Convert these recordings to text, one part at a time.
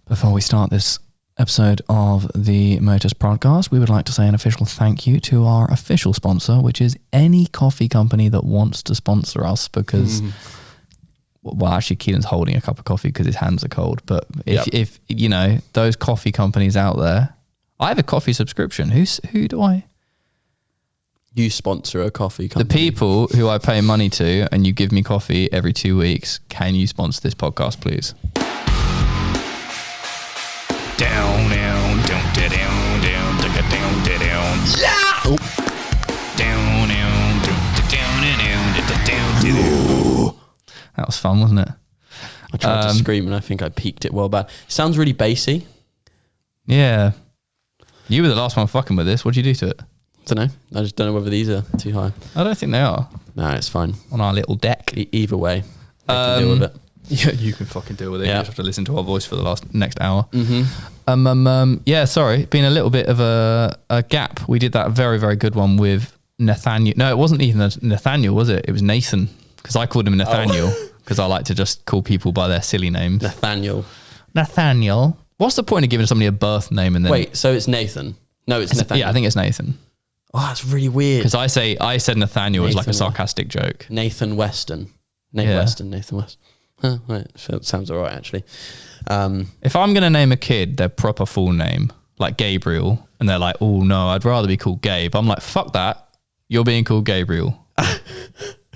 Before we start this episode of the Motus Prodcast, we would like to say an official thank you to our official sponsor, which is any coffee company that wants to sponsor us, because well, actually Keelan's holding a cup of coffee because his hands are cold, but if you know, those coffee companies out there, I have a coffee subscription. Who do I? You sponsor a coffee company. The people who I pay money to and you give me coffee every 2 weeks, can you sponsor this podcast, please? Down, down, down, down, down, down, down, down. Yeah! Oh. Down, down, down, down, down, down. That was fun, wasn't it? I tried to scream and I think I peaked it well bad. Sounds really bassy. Yeah. You were the last one fucking with this. What'd you do to it? Don't know. I just don't know whether these are too high. I don't think they are. No, it's fine. On our little deck. Either way, I can deal with it. Yeah, you can fucking deal with it. Yeah. You just have to listen to our voice for the next hour. Mm-hmm. Yeah, sorry. Been a little bit of a gap. We did that very, very good one with Nathaniel. No, it wasn't even Nathaniel, was it? It was Nathan. Because I called him Nathaniel. Because I like to just call people by their silly names. Nathaniel. What's the point of giving somebody a birth name and then... Wait, so it's Nathan? No, it's Nathaniel. Yeah, I think it's Nathan. Oh, that's really weird. Because I said Nathaniel as like a sarcastic joke. Nathan Weston. Nathan West. Huh, right. Sounds all right, actually. If I'm going to name a kid their proper full name, like Gabriel, and they're like, oh no, I'd rather be called Gabe. I'm like, fuck that. You're being called Gabriel.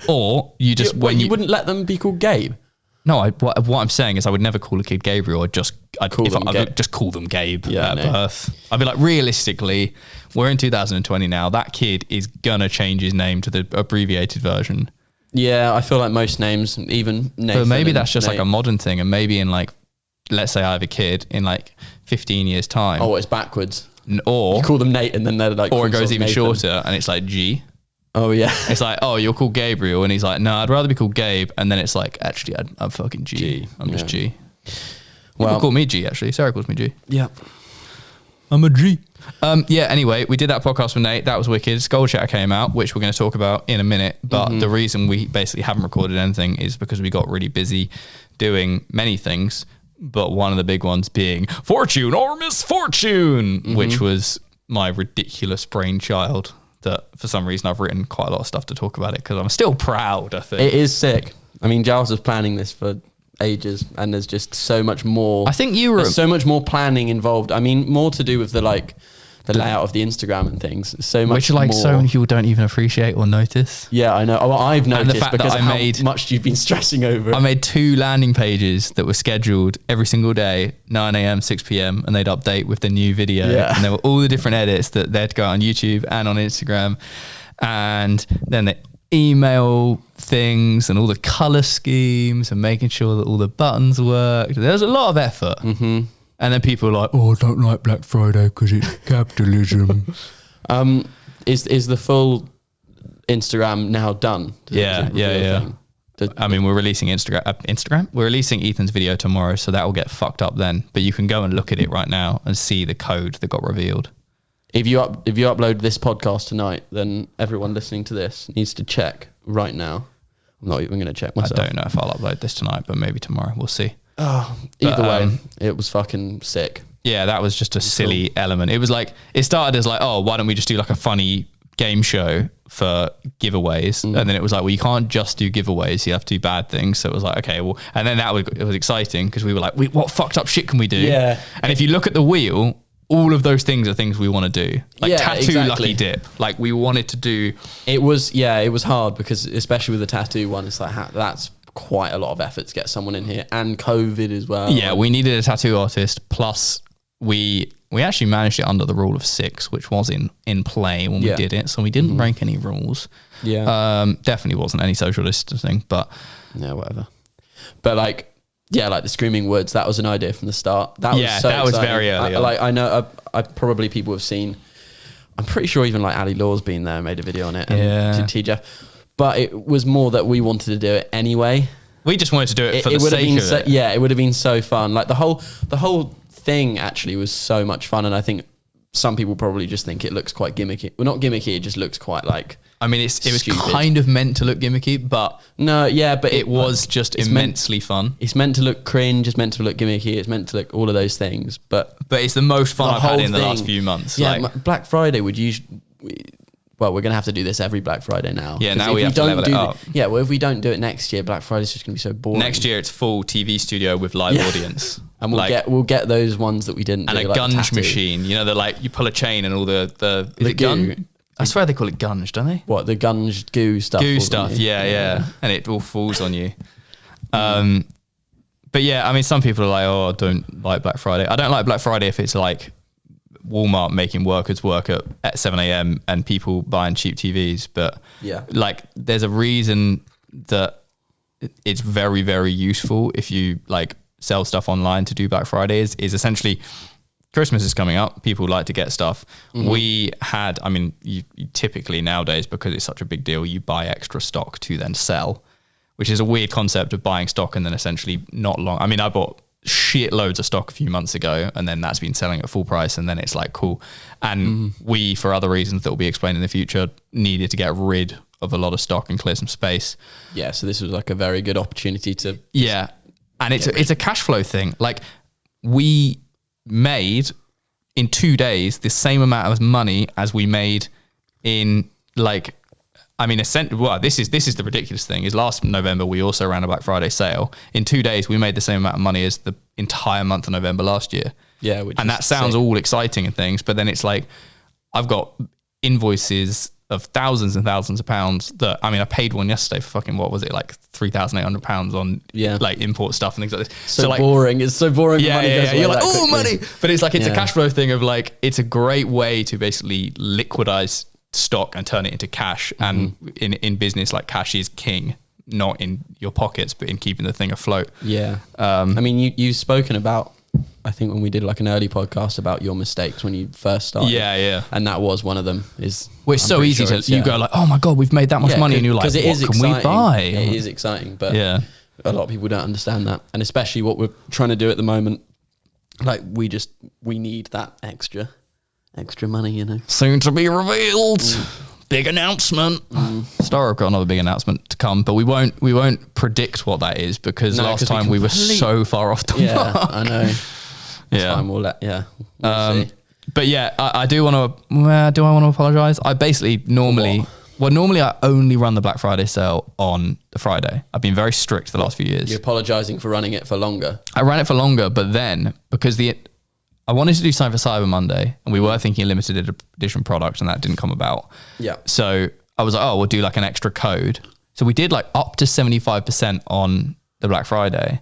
Or you just... you wouldn't let them be called Gabe? No, what I'm saying is I would never call a kid Gabriel. I'd just call them Gabe at birth. I'd be like, realistically, we're in 2020 now. That kid is going to change his name to the abbreviated version. Yeah, I feel like most names, even Nathan. But maybe that's just like a modern thing. And maybe in like, let's say I have a kid in like 15 years time. Oh, it's backwards. Or you call them Nate and then they're like... Or it goes even shorter and it's like G. Oh, yeah. It's like, oh, you're called Gabriel. And he's like, no, I'd rather be called Gabe. And then it's like, actually, I'm fucking G. I'm just G. People call me G, actually. Sarah calls me G. Yeah. I'm a G. Yeah, anyway, we did that podcast with Nate. That was wicked. Skull Chatter came out, which we're going to talk about in a minute. But the reason we basically haven't recorded anything is because we got really busy doing many things. But one of the big ones being Fortune or Misfortune, which was my ridiculous brainchild. That for some reason I've written quite a lot of stuff to talk about it because I'm still proud, I think. It is sick. I mean, Giles was planning this for ages and there's just so much more. I think there's so much more planning involved. I mean, more to do with the layout of the Instagram and things. So much Which like more. So many people don't even appreciate or notice. Yeah, I know. Oh, I've noticed the fact because that of how much you've been stressing over it. I made 2 landing pages that were scheduled every single day, 9 a.m, 6 p.m, and they'd update with the new video. Yeah. And there were all the different edits that they'd go on YouTube and on Instagram. And then the email things and all the color schemes and making sure that all the buttons worked. There was a lot of effort. Mm-hmm. And then people are like, oh, I don't like Black Friday because it's capitalism. Is the full Instagram now done? Yeah. I mean, we're releasing Instagram. We're releasing Ethan's video tomorrow, so that will get fucked up then. But you can go and look at it right now and see the code that got revealed. If you upload this podcast tonight, then everyone listening to this needs to check right now. I'm not even going to check myself. I don't know if I'll upload this tonight, but maybe tomorrow. We'll see. Either way, it was fucking sick. Yeah, that was just a silly element. It was like, it started as like, oh, why don't we just do like a funny game show for giveaways? And then it was like, well, you can't just do giveaways. You have to do bad things. So it was like, okay, well, and then it was exciting because we were like, what fucked up shit can we do? Yeah. And if you look at the wheel, all of those things are things we want to do. Like tattoo lucky dip. Like we wanted to do. It was hard because especially with the tattoo one, it's like, that's quite a lot of effort to get someone in here, and COVID as well. Yeah, we needed a tattoo artist, plus we actually managed it under the rule of 6, which was in play when we did it, so we didn't break any rules. Definitely wasn't any social distancing, but yeah, whatever. But like the Screaming Woods, that was an idea from the start. That was very early on. I know I probably people have seen, I'm pretty sure even like Ali Law's been there, made a video on it, and T-Jeff. But it was more that we wanted to do it anyway. We just wanted to do it for the sake of it. Yeah, it would have been so fun. Like the whole thing actually was so much fun. And I think some people probably just think it looks quite gimmicky. Well, not gimmicky. It just looks quite like. I mean, it was stupid. kind of meant to look gimmicky, but no, yeah, but it was just immensely fun. It's meant to look cringe. It's meant to look gimmicky. It's meant to look all of those things. But it's the most fun I've had in the last few months. Yeah, like, Black Friday would usually. Well, we're gonna have to do this every Black Friday now. Yeah, now we have to level it up. Yeah, well, if we don't do it next year, Black Friday's just gonna be so boring. Next year, it's full TV studio with live audience, and we'll get those ones that we didn't. And do, a gunge machine. You know, they're like you pull a chain and all the is it gun? I swear they call it gunge, don't they? What, the gunge goo stuff? Goo stuff, yeah. And it all falls on you. But yeah, I mean, some people are like, oh, I don't like Black Friday. I don't like Black Friday if it's like Walmart making workers work at 7 a.m. and people buying cheap TVs. But like, there's a reason that it's very, very useful if you like sell stuff online to do Black Friday is essentially... Christmas is coming up. People like to get stuff. We had, I mean, you typically nowadays, because it's such a big deal, you buy extra stock to then sell, which is a weird concept of buying stock and then essentially not long. I mean, I bought shitloads of stock a few months ago and then that's been selling at full price and then it's like, cool. And we, for other reasons that will be explained in the future, needed to get rid of a lot of stock and clear some space. Yeah. So this was like a very good opportunity to. Yeah. And it's a cash flow thing. Like we made in 2 days the same amount of money as we made in like, I mean, well, this is the ridiculous thing is last November, we also ran a Black Friday sale. In 2 days, we made the same amount of money as the entire month of November last year. Yeah. And that sounds all exciting and things, but then it's like, I've got invoices of thousands and thousands of pounds that, I mean, I paid one yesterday for fucking, what was it, like £3,800 on like import stuff and things like this. So like, boring. It's so boring. Yeah, you're like, oh, money. But it's like, it's a cash flow thing of like, it's a great way to basically liquidize stock and turn it into cash. And in business, like cash is king, not in your pockets, but in keeping the thing afloat. Yeah. I mean, you've spoken about, I think when we did like an early podcast about your mistakes when you first started. Yeah. And that was one of them well, it's so easy you go like, oh my God, we've made that much money. And you're like, what can we buy? It is exciting, but a lot of people don't understand that. And especially what we're trying to do at the moment, like we need that extra money, you know. Soon to be revealed. Big announcement. Star have got another big announcement to come, but we won't predict what that is because last time we were so far off the mark. I know. We'll see. But yeah, I do want to. Do I want to apologise? I basically normally I only run the Black Friday sale on the Friday. I've been very strict the last few years. You're apologising for running it for longer. I ran it for longer, but then because I wanted to do something for Cyber Monday and we were thinking limited edition product and that didn't come about. Yeah. So I was like, oh, we'll do like an extra code. So we did like up to 75% on the Black Friday,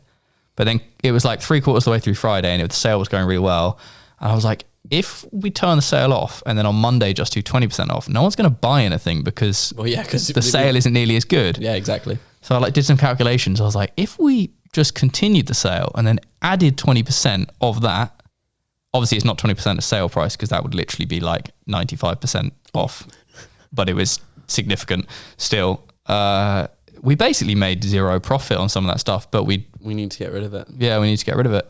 but then it was like 3/4 of the way through Friday and the sale was going really well. And I was like, if we turn the sale off and then on Monday just do 20% off, no one's going to buy anything because the sale isn't nearly as good. Yeah, exactly. So I like did some calculations. I was like, if we just continued the sale and then added 20% of that, obviously, it's not 20% of sale price because that would literally be like 95% off, but it was significant still. We basically made zero profit on some of that stuff, but we need to get rid of it. Yeah, we need to get rid of it.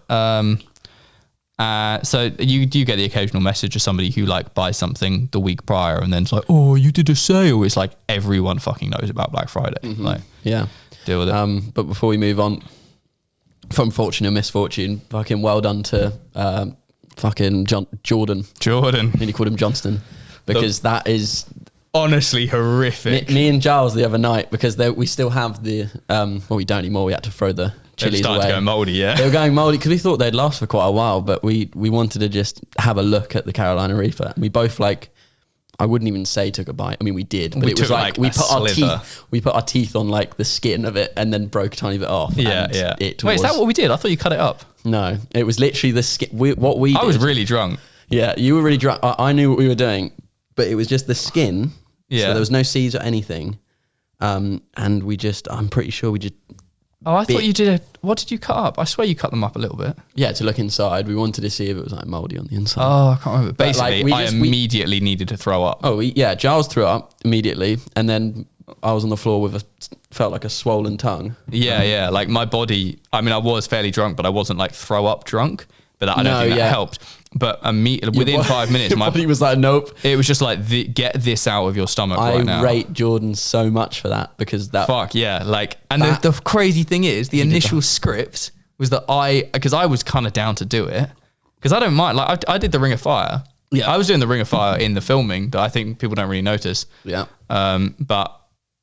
So you do get the occasional message of somebody who like buys something the week prior and then it's like, oh, you did a sale. It's like everyone fucking knows about Black Friday. Like, deal with it. But before we move on, from fortune or misfortune, fucking well done to fucking Jordan. Nearly called him Johnston because that is honestly horrific. Me and Giles the other night because we still have the well, we don't anymore. We had to throw the chilies away. To go mouldy, yeah. They were going mouldy because we thought they'd last for quite a while, but we wanted to just have a look at the Carolina Reaper. We both like. I wouldn't even say took a bite. I mean, we did, but it was like we put our teeth on like the skin of it and then broke a tiny bit off. Yeah. Wait, is that what we did? I thought you cut it up. No, it was literally the skin. I was really drunk. Yeah, you were really drunk. I knew what we were doing, but it was just the skin. Yeah. So there was no seeds or anything. And I'm pretty sure we just. Oh, I thought you did what did you cut up? I swear you cut them up a little bit. Yeah, to look inside. We wanted to see if it was like mouldy on the inside. Oh, I can't remember. Basically, I immediately needed to throw up. Oh, Giles threw up immediately. And then I was on the floor with felt like a swollen tongue. Yeah. Like my body, I mean, I was fairly drunk, but I wasn't like throw up drunk. but I don't think that helped. But within 5 minutes, my body was like, nope. It was just like, get this out of your stomach right now. I rate Jordan so much for that, because that... Fuck, yeah. Like, and the crazy thing is, the initial script was that because I was kind of down to do it, because I don't mind. Like, I did the Ring of Fire. Yeah. I was doing the Ring of Fire in the filming that I think people don't really notice. Yeah. But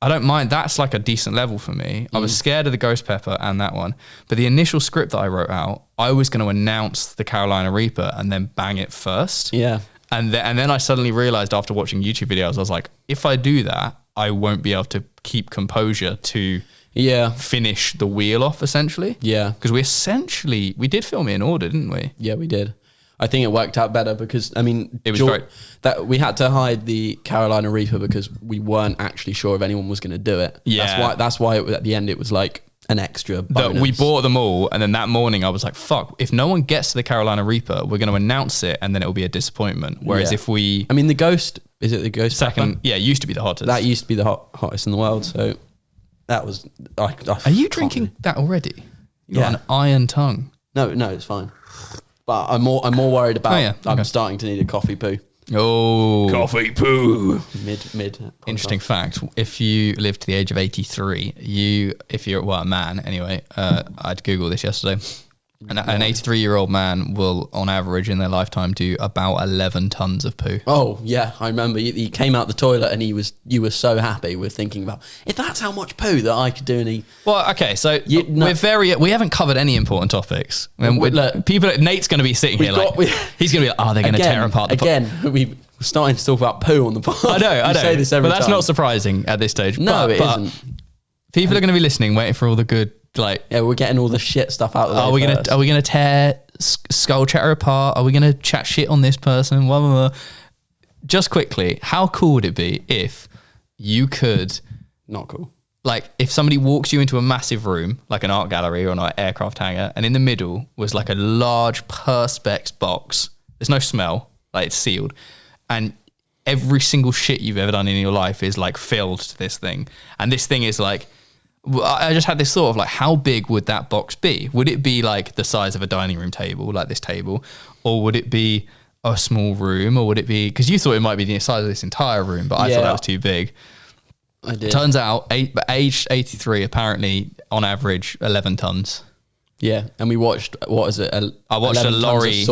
I don't mind. That's like a decent level for me. I was scared of the Ghost Pepper and that one. But the initial script that I wrote out, I was going to announce the Carolina Reaper and then bang it first. Yeah. And then I suddenly realized after watching YouTube videos, I was like, if I do that, I won't be able to keep composure to finish the wheel off, essentially. Yeah. Because we did film it in order, didn't we? Yeah, we did. I think it worked out better because, I mean, it was that we had to hide the Carolina Reaper because we weren't actually sure if anyone was going to do it. Yeah. That's why at the end it was like an extra bonus. But we bought them all, and then that morning I was like, fuck, if no one gets to the Carolina Reaper, we're going to announce it, and then it'll be a disappointment. Whereas if we... I mean, the Ghost, is it the Ghost second? Pepper? Yeah, it used to be the hottest. That used to be the hottest in the world, so that was... Are you drinking that already? You got an iron tongue. No, it's fine. But I'm more worried about. I'm starting to need a coffee poo. Oh, coffee poo. Mid. Interesting fact: if you live to the age of 83, if you're a man anyway, I'd Google this yesterday. An 83-year-old man will, on average, in their lifetime, do about 11 tons of poo. Oh yeah, I remember. He came out the toilet and you were so happy with thinking about if that's how much poo that I could do. Well, okay, so we haven't covered any important topics. Nate's going to be sitting here he's going to be like, they're going to tear apart the again. We're starting to talk about poo on the pod. I know. Say this every but that's time. not surprising at this stage. No, it isn't. People are going to be listening, waiting for all the good. We're getting all the shit stuff out of the way. Are we gonna tear Skull Chatter apart? Are we gonna chat shit on this person? Blah, blah, blah. Just quickly, how cool would it be if you could? Not cool. Like if somebody walks you into a massive room, like an art gallery or an aircraft hangar, and in the middle was like a large Perspex box. There's no smell, like it's sealed, and every single shit you've ever done in your life is like filled to this thing, and this thing is like. I just had this thought of like, how big would that box be? Would it be like the size of a dining room table, like this table? Or would it be a small room? Or would it be, because you thought it might be the size of this entire room, but I thought that was too big. I did. Turns out, aged 83, apparently on average, 11 tons. Yeah, and we watched, what is it? I watched a lorry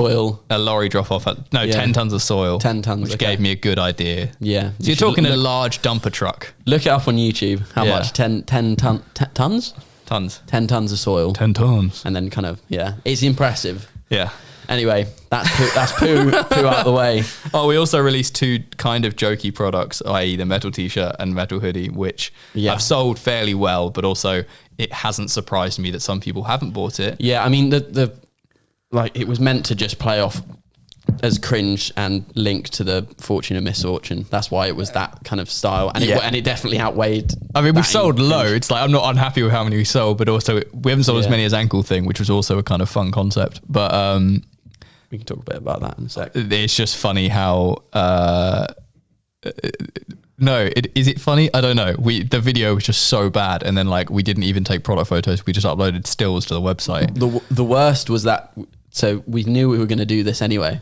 drop off 10 tons of soil. 10 tons, which gave me a good idea. Yeah. So you're talking a large dumper truck. Look it up on YouTube. How much? 10 tons? Tons. 10 tons of soil. 10 tons. And then kind of, it's impressive. Yeah. Anyway, that's poo out the way. Oh, we also released two kind of jokey products, i.e. the metal t-shirt and metal hoodie, which I've sold fairly well, but also it hasn't surprised me that some people haven't bought it. Yeah, I mean, the it was meant to just play off as cringe and link to the Fortune and Misfortune. That's why it was that kind of style. And it definitely outweighed. I mean, we've sold loads. Like, I'm not unhappy with how many we sold, but also we haven't sold as many as Ankle Thing, which was also a kind of fun concept. But we can talk a bit about that in a sec. It's just funny how... is it funny? I don't know. The video was just so bad, and then we didn't even take product photos. We just uploaded stills to the website. The worst was that. So we knew we were going to do this anyway,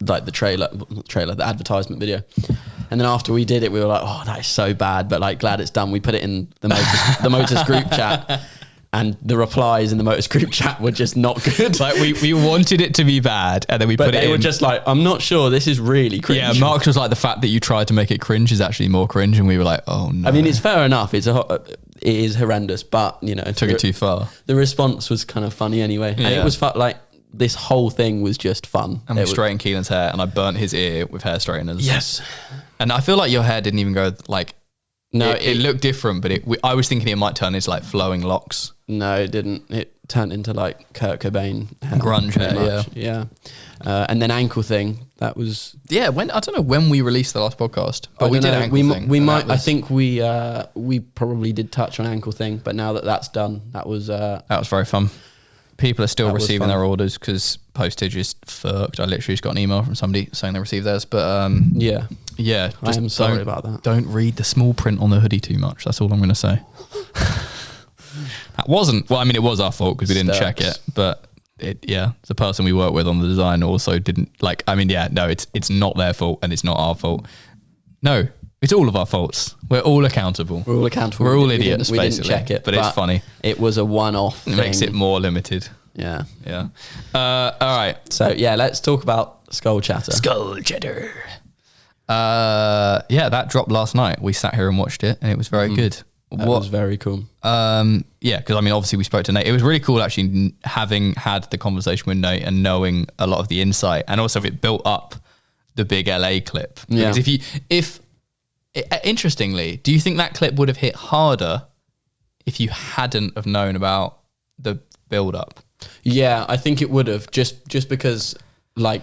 like the advertisement video, and then after we did it, we were like, "Oh, that is so bad," but glad it's done. We put it in the Motus group chat. And the replies in the Motus group chat were just not good. We wanted it to be bad, and then put it in. But they were just like, I'm not sure, this is really cringe. Yeah, Mark's was like, the fact that you tried to make it cringe is actually more cringe, and we were like, oh no. I mean, it's fair enough. It is horrendous, but took it too far. The response was kind of funny anyway, and it was fun. This whole thing was just fun. And we straightened Kelan's hair, and I burnt his ear with hair straighteners. Yes, and I feel like your hair didn't even go No, it looked different, but I was thinking it might turn into flowing locks. No, it didn't. It turned into Kurt Cobain hair, grunge hair. Yeah. And then Ankle Thing. That was I don't know when we released the last podcast, but we did Ankle Thing. We might. I think we probably did touch on Ankle Thing, but now that that's done, that was very fun. People are still receiving their orders because postage is fucked. I literally just got an email from somebody saying they received theirs, but yeah. Just I am sorry about that. Don't read the small print on the hoodie too much. That's all I'm going to say. That wasn't. Well, I mean, it was our fault because we didn't check it, but the person we work with on the design also didn't like. I mean, it's not their fault and it's not our fault. No, it's all of our faults. We're all accountable. We're all accountable. We're all idiots. We basically. didn't check it, but it's funny. It was a one-off. It makes it more limited. Yeah. All right. So let's talk about Skull Chatter. Skull Chatter. That dropped last night. We sat here and watched it, and it was very good. That was very cool. Because I mean, obviously we spoke to Nate. It was really cool actually having had the conversation with Nate and knowing a lot of the insight, and also it built up the big LA clip. Yeah. Because interestingly, do you think that clip would have hit harder if you hadn't have known about the build up? Yeah, I think it would have just because like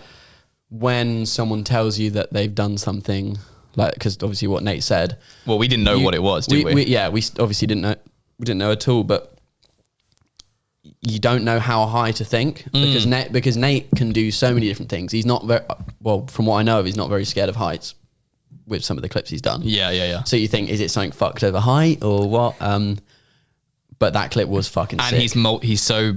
when someone tells you that they've done something. Like, because obviously what Nate said. Well, we didn't know what it was, did we? We obviously didn't know. We didn't know at all. But you don't know how high to think because Nate can do so many different things. He's not very well. From what I know, he's not very scared of heights. With some of the clips he's done. Yeah. So you think, is it something fucked over height or what? But that clip was fucking sick. And he's so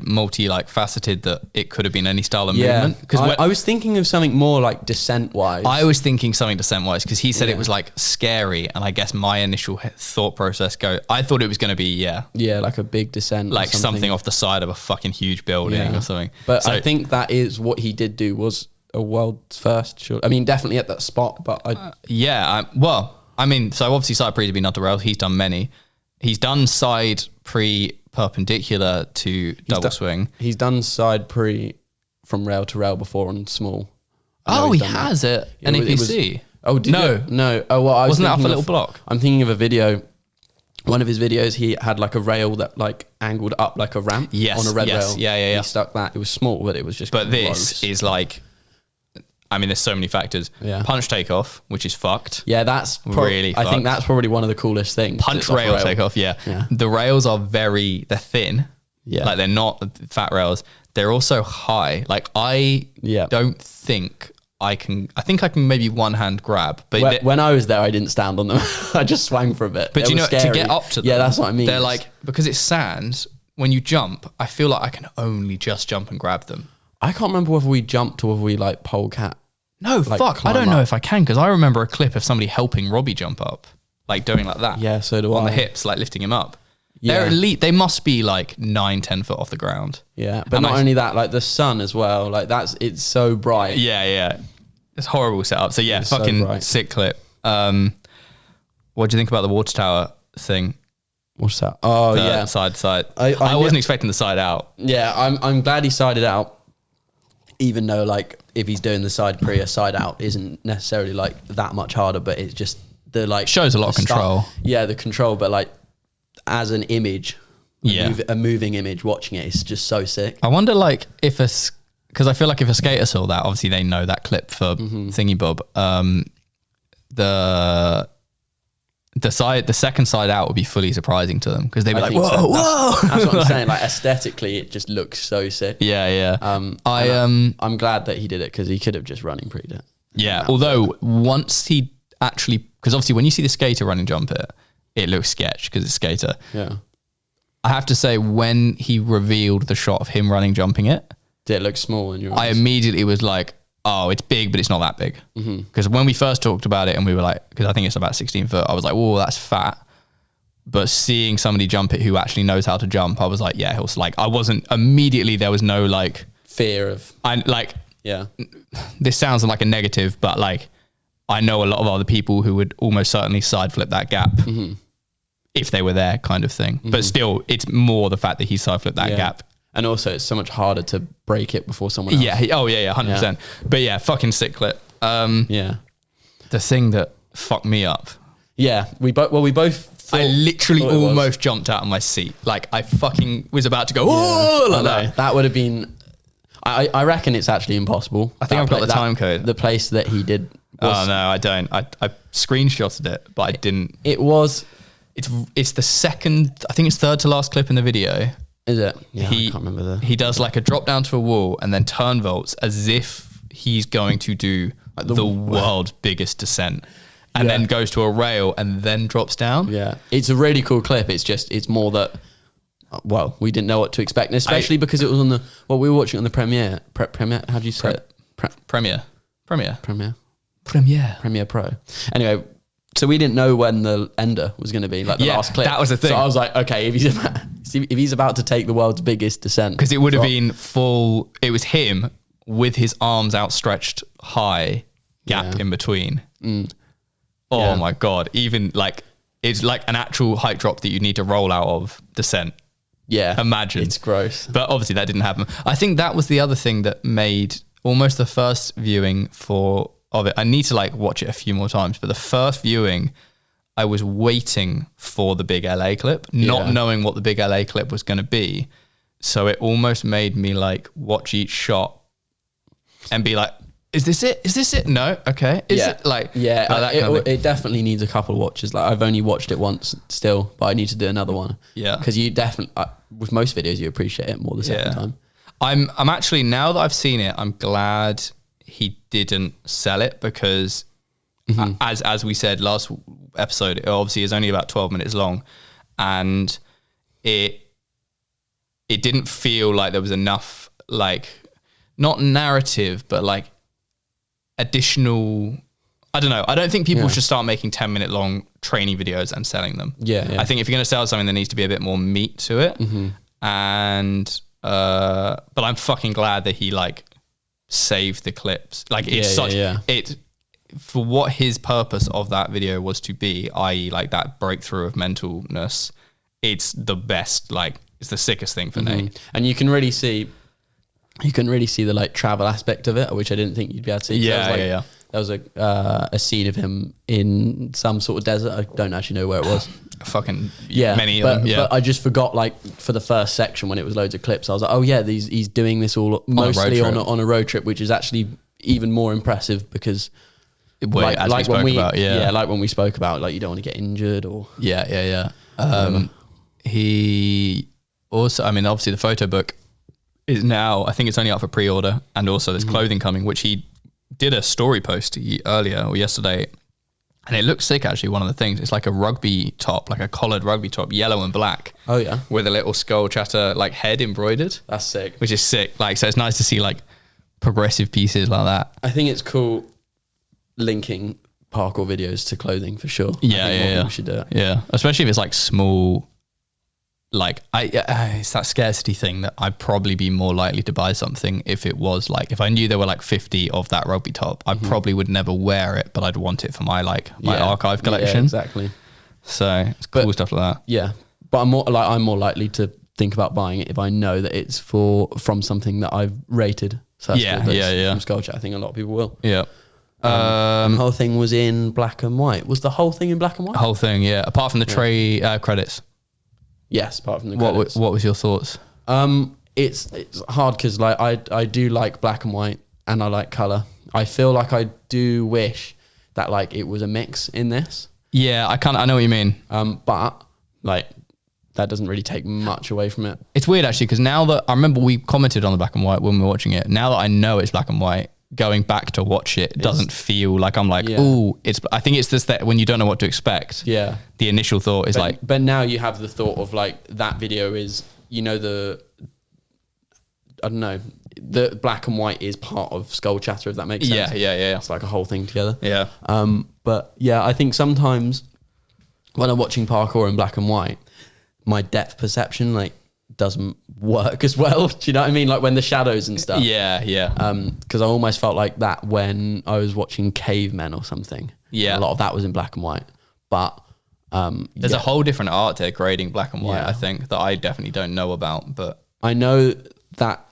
faceted that it could have been any style of movement. Because I was thinking of something more like descent-wise. I was thinking something descent-wise because he said it was like scary, and I guess my initial thought process I thought it was going to be like a big descent, like something off the side of a fucking huge building or something. But I think that is what he did do was a world's first. Sure. I mean, definitely at that spot, but so obviously side pre to be not the rails. He's done many. He's done side pre perpendicular to double swing. He's done side pre from rail to rail before on small. He has it. An APC. No. Oh, well, wasn't that off a little block? I'm thinking of a video. One of his videos, he had like a rail that like angled up like a ramp on a red rail. Yeah. He stuck that. It was small, but it was just. But this is like. I mean, there's so many factors. Yeah. Punch takeoff, which is fucked. Yeah, that's really fucked. I think that's probably one of the coolest things. Punch rail takeoff, yeah. The rails are they're thin. Yeah. Like they're not fat rails. They're also high. Like I don't think I think I can maybe one hand grab. But when I was there, I didn't stand on them. I just swung for a bit. But to get up to them. Yeah, that's what I mean. They're like, because it's sand, when you jump, I feel like I can only just jump and grab them. I can't remember whether we jumped or whether we like pole cat. No, fuck. I don't know if I can because I remember a clip of somebody helping Robbie jump up, like doing like that. Yeah, so do on the hips, like lifting him up. Yeah. They're elite. They must be like 9-10 foot off the ground. Yeah, but not only that, like the sun as well. Like it's so bright. Yeah. It's horrible setup. So yeah, fucking so sick clip. What do you think about the water tower thing? What's that? Oh yeah, side. I wasn't expecting the side out. Yeah, I'm glad he sided out. Even though like if he's doing the side pre, a side out isn't necessarily like that much harder, but it's just the like shows a lot of control. Yeah, the control, but like as an image, a moving image, watching it, it's just so sick. I wonder like because I feel like if a skater saw that, obviously they know that clip for Thingy Bob. The second side out would be fully surprising to them because they'd be like, whoa. That's what I'm saying. Like aesthetically, it just looks so sick. Yeah. I'm glad that he did it because he could have just running pre'd it. Yeah. Although once he actually, because obviously when you see the skater running jump it looks sketch because it's skater. Yeah. I have to say when he revealed the shot of him running jumping it, did it look small in your eyes? I immediately was like, oh, it's big, but it's not that big. Because when we first talked about it and we were like, because I think it's about 16 foot, I was like, whoa, that's fat. But seeing somebody jump it who actually knows how to jump, I was like, yeah, it was like, I wasn't immediately, there was no like fear of, this sounds like a negative, but like, I know a lot of other people who would almost certainly side flip that gap if they were there kind of thing. But still, it's more the fact that he side flipped that gap. And also, it's so much harder to break it before someone else. Yeah. 100%. But yeah, fucking sick clip. The thing that fucked me up. Yeah, we both thought, I literally almost jumped out of my seat. Like I fucking was about to go, oh, like that. That would have been, I reckon it's actually impossible. I think I've got the time code. The place that he did. Oh no, I don't. I screenshotted it, but I didn't. It's the second, I think it's third to last clip in the video. Is it? Yeah, I can't remember that. He does like a drop down to a wall and then turn volts as if he's going to do like the world's biggest descent and then goes to a rail and then drops down. Yeah. It's a really cool clip. It's more that well, we didn't know what to expect, especially because it was on the, we were watching it on the Premiere. Premiere, how do you say it? Premiere Pro. Anyway, so we didn't know when the ender was going to be, like the last clip. That was the thing. So I was like, okay, if he's about to take the world's biggest descent. Because it would have been full, it was him with his arms outstretched high, gap in between. Oh my God. Even like, it's like an actual height drop that you need to roll out of descent. Yeah. Imagine. It's gross. But obviously that didn't happen. I think that was the other thing that made almost the first viewing of it. I need to like watch it a few more times, but the first viewing, I was waiting for the big LA clip, not knowing what the big LA clip was going to be. So it almost made me like watch each shot and be like, is this it? Is this it? No. Okay. Is it like, it definitely needs a couple of watches. Like I've only watched it once still, but I need to do another one. Yeah. Cause you definitely, with most videos, you appreciate it more the second time. I'm actually, now that I've seen it, I'm glad he didn't sell it because as we said last episode, it obviously is only about 12 minutes long and it didn't feel like there was enough, like not narrative, but like additional, I don't know. I don't think people should start making 10-minute long training videos and selling them. Yeah. I think if you're going to sell something, there needs to be a bit more meat to it. And, but I'm fucking glad that he like saved the clips. Like it's it for what his purpose of that video was to be, i.e. like that breakthrough of mentalness. It's the best, like it's the sickest thing for Nate. And you can really see the like travel aspect of it, which I didn't think you'd be able to see. There was a scene of him in some sort of desert. I don't actually know where it was. Many of them. But I just forgot, like for the first section when it was loads of clips, I was like, oh yeah, he's doing this all mostly on a road trip, which is actually even more impressive because like when we spoke about, like you don't want to get injured or he also, I mean, obviously the photo book is now, I think it's only up for pre-order, and also there's clothing coming, which he did a story post earlier or yesterday, and it looks sick actually. One of the things, it's like a rugby top, like a collared rugby top, yellow and black. Oh yeah, with a little Skull Chatter like head embroidered. That's sick. Which is sick. Like, so it's nice to see like progressive pieces like that. I think it's cool linking parkour videos to clothing for sure. Yeah. We should do it. Yeah, especially if it's like small. Like it's that scarcity thing that I'd probably be more likely to buy something if it was like, if I knew there were like 50 of that rugby top, I probably would never wear it, but I'd want it for my archive collection. Yeah, exactly. So it's cool stuff like that. Yeah, but I'm more likely to think about buying it if I know that it's from something that I've rated. So from Skull Chatter. I think a lot of people will. Yeah. The whole thing was in black and white. Was the whole thing in black and white? Whole thing, yeah. Apart from the tray credits. Yes, apart from the credits. What was your thoughts? It's hard because like I do like black and white and I like color. I feel like I do wish that like it was a mix in this. Yeah, I know what you mean. But like that doesn't really take much away from it. It's weird actually because now that I remember we commented on the black and white when we were watching it. Now that I know it's black and white, going back to watch it doesn't feel like I'm like, ooh, I think it's just that when you don't know what to expect. Yeah. The initial thought is but now you have the thought of like that video is, you know, the black and white is part of Skull Chatter, if that makes sense. Yeah. It's like a whole thing together. Yeah. But yeah, I think sometimes when I'm watching parkour in black and white, my depth perception like doesn't work as well. Do you know what I mean? Like when the shadows and stuff. Yeah. Because I almost felt like that when I was watching Cavemen or something. Yeah. A lot of that was in black and white. But there's a whole different art to grading black and white, I think, that I definitely don't know about. But I know that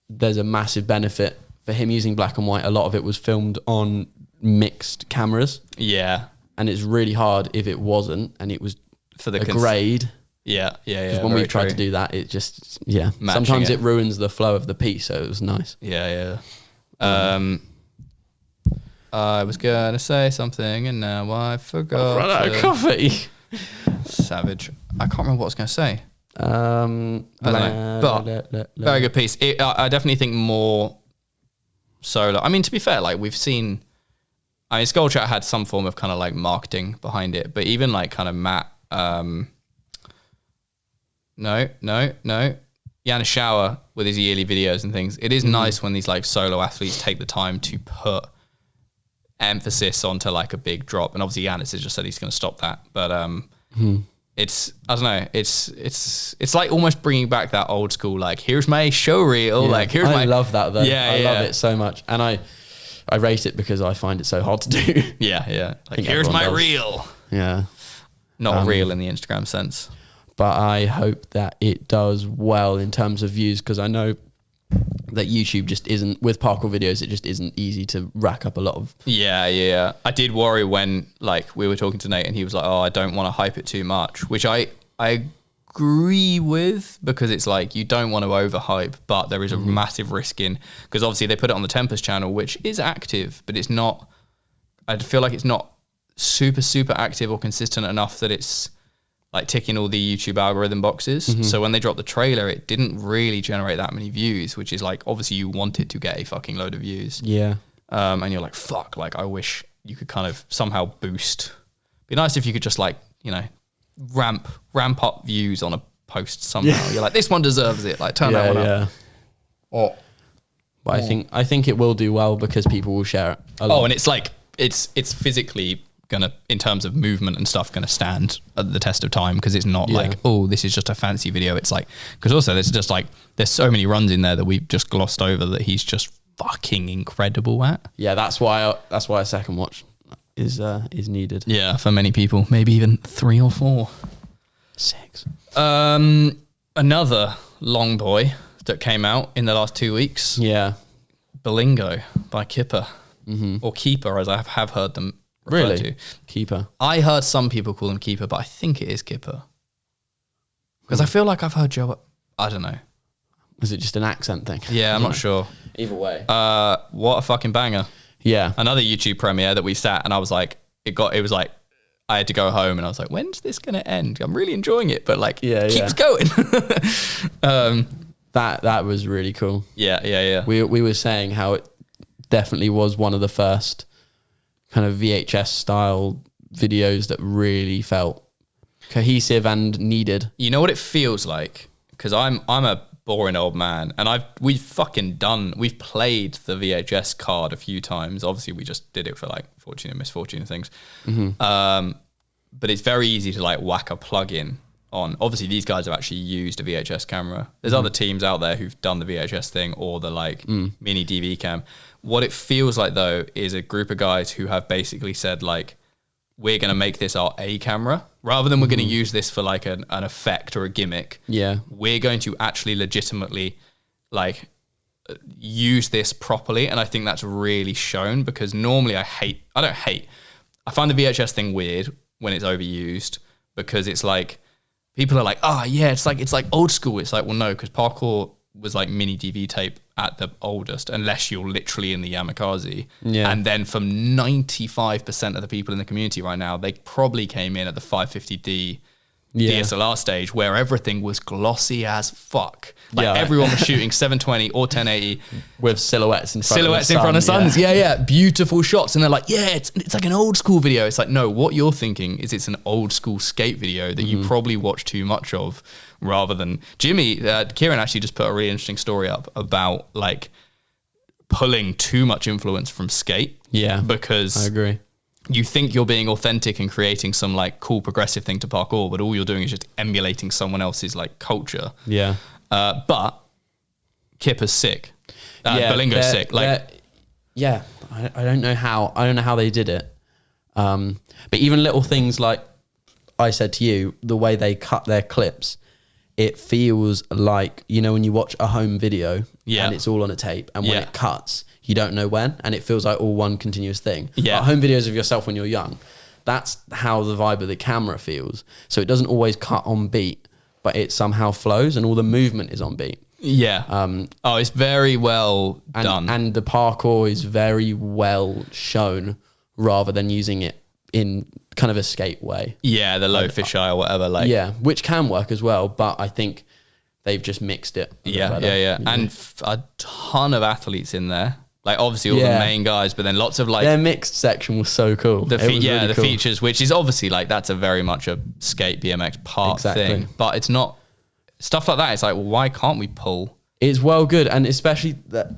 there's a massive benefit for him using black and white. A lot of it was filmed on mixed cameras. Yeah. And it's really hard if it wasn't, and it was for the grade. Yeah. Because when we tried to do that, it just, sometimes it ruins the flow of the piece, so it was nice. Yeah. I was going to say something, and now I forgot. I've run out of coffee. Savage. I can't remember what I was going to say. I don't know. But very good piece. I definitely think more solo. I mean, to be fair, like we've seen, I mean, Skull Chatter had some form of kind of like marketing behind it, but even like kind of Matt, Yana Shower with his yearly videos and things. It is nice when these like solo athletes take the time to put emphasis onto like a big drop. And obviously Giannis has just said he's going to stop that. But it's, I don't know, it's like almost bringing back that old school, like, here's my show reel. Like, here's I love that though. I love it so much. And I rate it because I find it so hard to do. Yeah. Like, here's my reel. Yeah. Not real in the Instagram sense. But I hope that it does well in terms of views, because I know that YouTube just isn't, with parkour videos, it just isn't easy to rack up a lot of. Yeah. I did worry when like we were talking to Nate and he was like, oh, I don't want to hype it too much, which I agree with, because it's like you don't want to overhype, but there is a massive risk in, because obviously they put it on the Tempest channel, which is active, but it's not, I feel like it's not super active or consistent enough that it's like ticking all the YouTube algorithm boxes. So when they dropped the trailer, it didn't really generate that many views, which is like, obviously you want it to get a fucking load of views. Yeah. And you're like, fuck, like I wish you could kind of somehow boost. Be nice if you could just like, you know, ramp up views on a post somehow. Yeah. You're like, this one deserves it. Like turn that one up. But I think it will do well because people will share it a lot. Oh, and it's like, it's physically gonna, in terms of movement and stuff, gonna stand at the test of time, because it's not like, oh, this is just a fancy video. It's like, because also there's just like, there's so many runs in there that we've just glossed over that he's just fucking incredible at. Yeah, that's why a second watch is needed. Yeah, for many people, maybe even 3 or 4. 6. Another long boy that came out in the last 2 weeks. Yeah, Berlingo by Kipper, or Keeper, as I have heard them. Really? Keeper. I heard some people call him Keeper, but I think it is Kipper. Because I feel like I've heard Joe, I don't know. Is it just an accent thing? Yeah, I'm not sure. Either way. What a fucking banger. Yeah. Another YouTube premiere that we sat and I was like, it was like, I had to go home and I was like, when's this going to end? I'm really enjoying it, but like, keeps going. That was really cool. Yeah. We were saying how it definitely was one of the first kind of VHS style videos that really felt cohesive and needed. You know what it feels like? Because I'm a boring old man, and we've played the VHS card a few times. Obviously, we just did it for like fortune and misfortune and things. But it's very easy to like whack a plug-in on. Obviously, these guys have actually used a VHS camera. There's other teams out there who've done the VHS thing or the like mini DV cam. What it feels like though is a group of guys who have basically said like, we're going to make this our A camera rather than we're going to use this for like an effect or a gimmick. Yeah. We're going to actually legitimately like use this properly. And I think that's really shown, because normally I find the VHS thing weird when it's overused, because it's like, people are like, oh yeah, it's like old school. It's like, well, no, because parkour was like mini DV tape at the oldest, unless you're literally in the Yamakasi. Yeah. And then from 95% of the people in the community right now, they probably came in at the 550D DSLR stage, where everything was glossy as fuck. Like everyone was shooting 720 or 1080 with silhouettes in front of suns. Yeah. Beautiful shots. And they're like, yeah, it's like an old school video. It's like, no, what you're thinking is it's an old school skate video that you probably watch too much of, rather than Kieran actually just put a really interesting story up about like pulling too much influence from skate. Yeah. Because I agree. You think you're being authentic and creating some like cool progressive thing to parkour, but all you're doing is just emulating someone else's like culture. Yeah. But Kipper's sick. Berlingo's sick. Like, yeah, I don't know how they did it. But even little things like I said to you, the way they cut their clips, it feels like, you know, when you watch a home video and it's all on a tape, and when it cuts, you don't know when, and it feels like all one continuous thing. Yeah. Like home videos of yourself when you're young, that's how the vibe of the camera feels. So it doesn't always cut on beat, but it somehow flows and all the movement is on beat. Yeah. It's very well done. And the parkour is very well shown, rather than using it in kind of a skate way. Yeah, the low fisheye or whatever. Like, yeah, which can work as well, but I think they've just mixed it. Yeah. And a ton of athletes in there. Like obviously all the main guys, but then lots of like... Their mixed section was so cool. The features, which is obviously like, that's a very much a skate BMX part thing, but it's not stuff like that. It's like, well, why can't we pull? It's well good, and especially that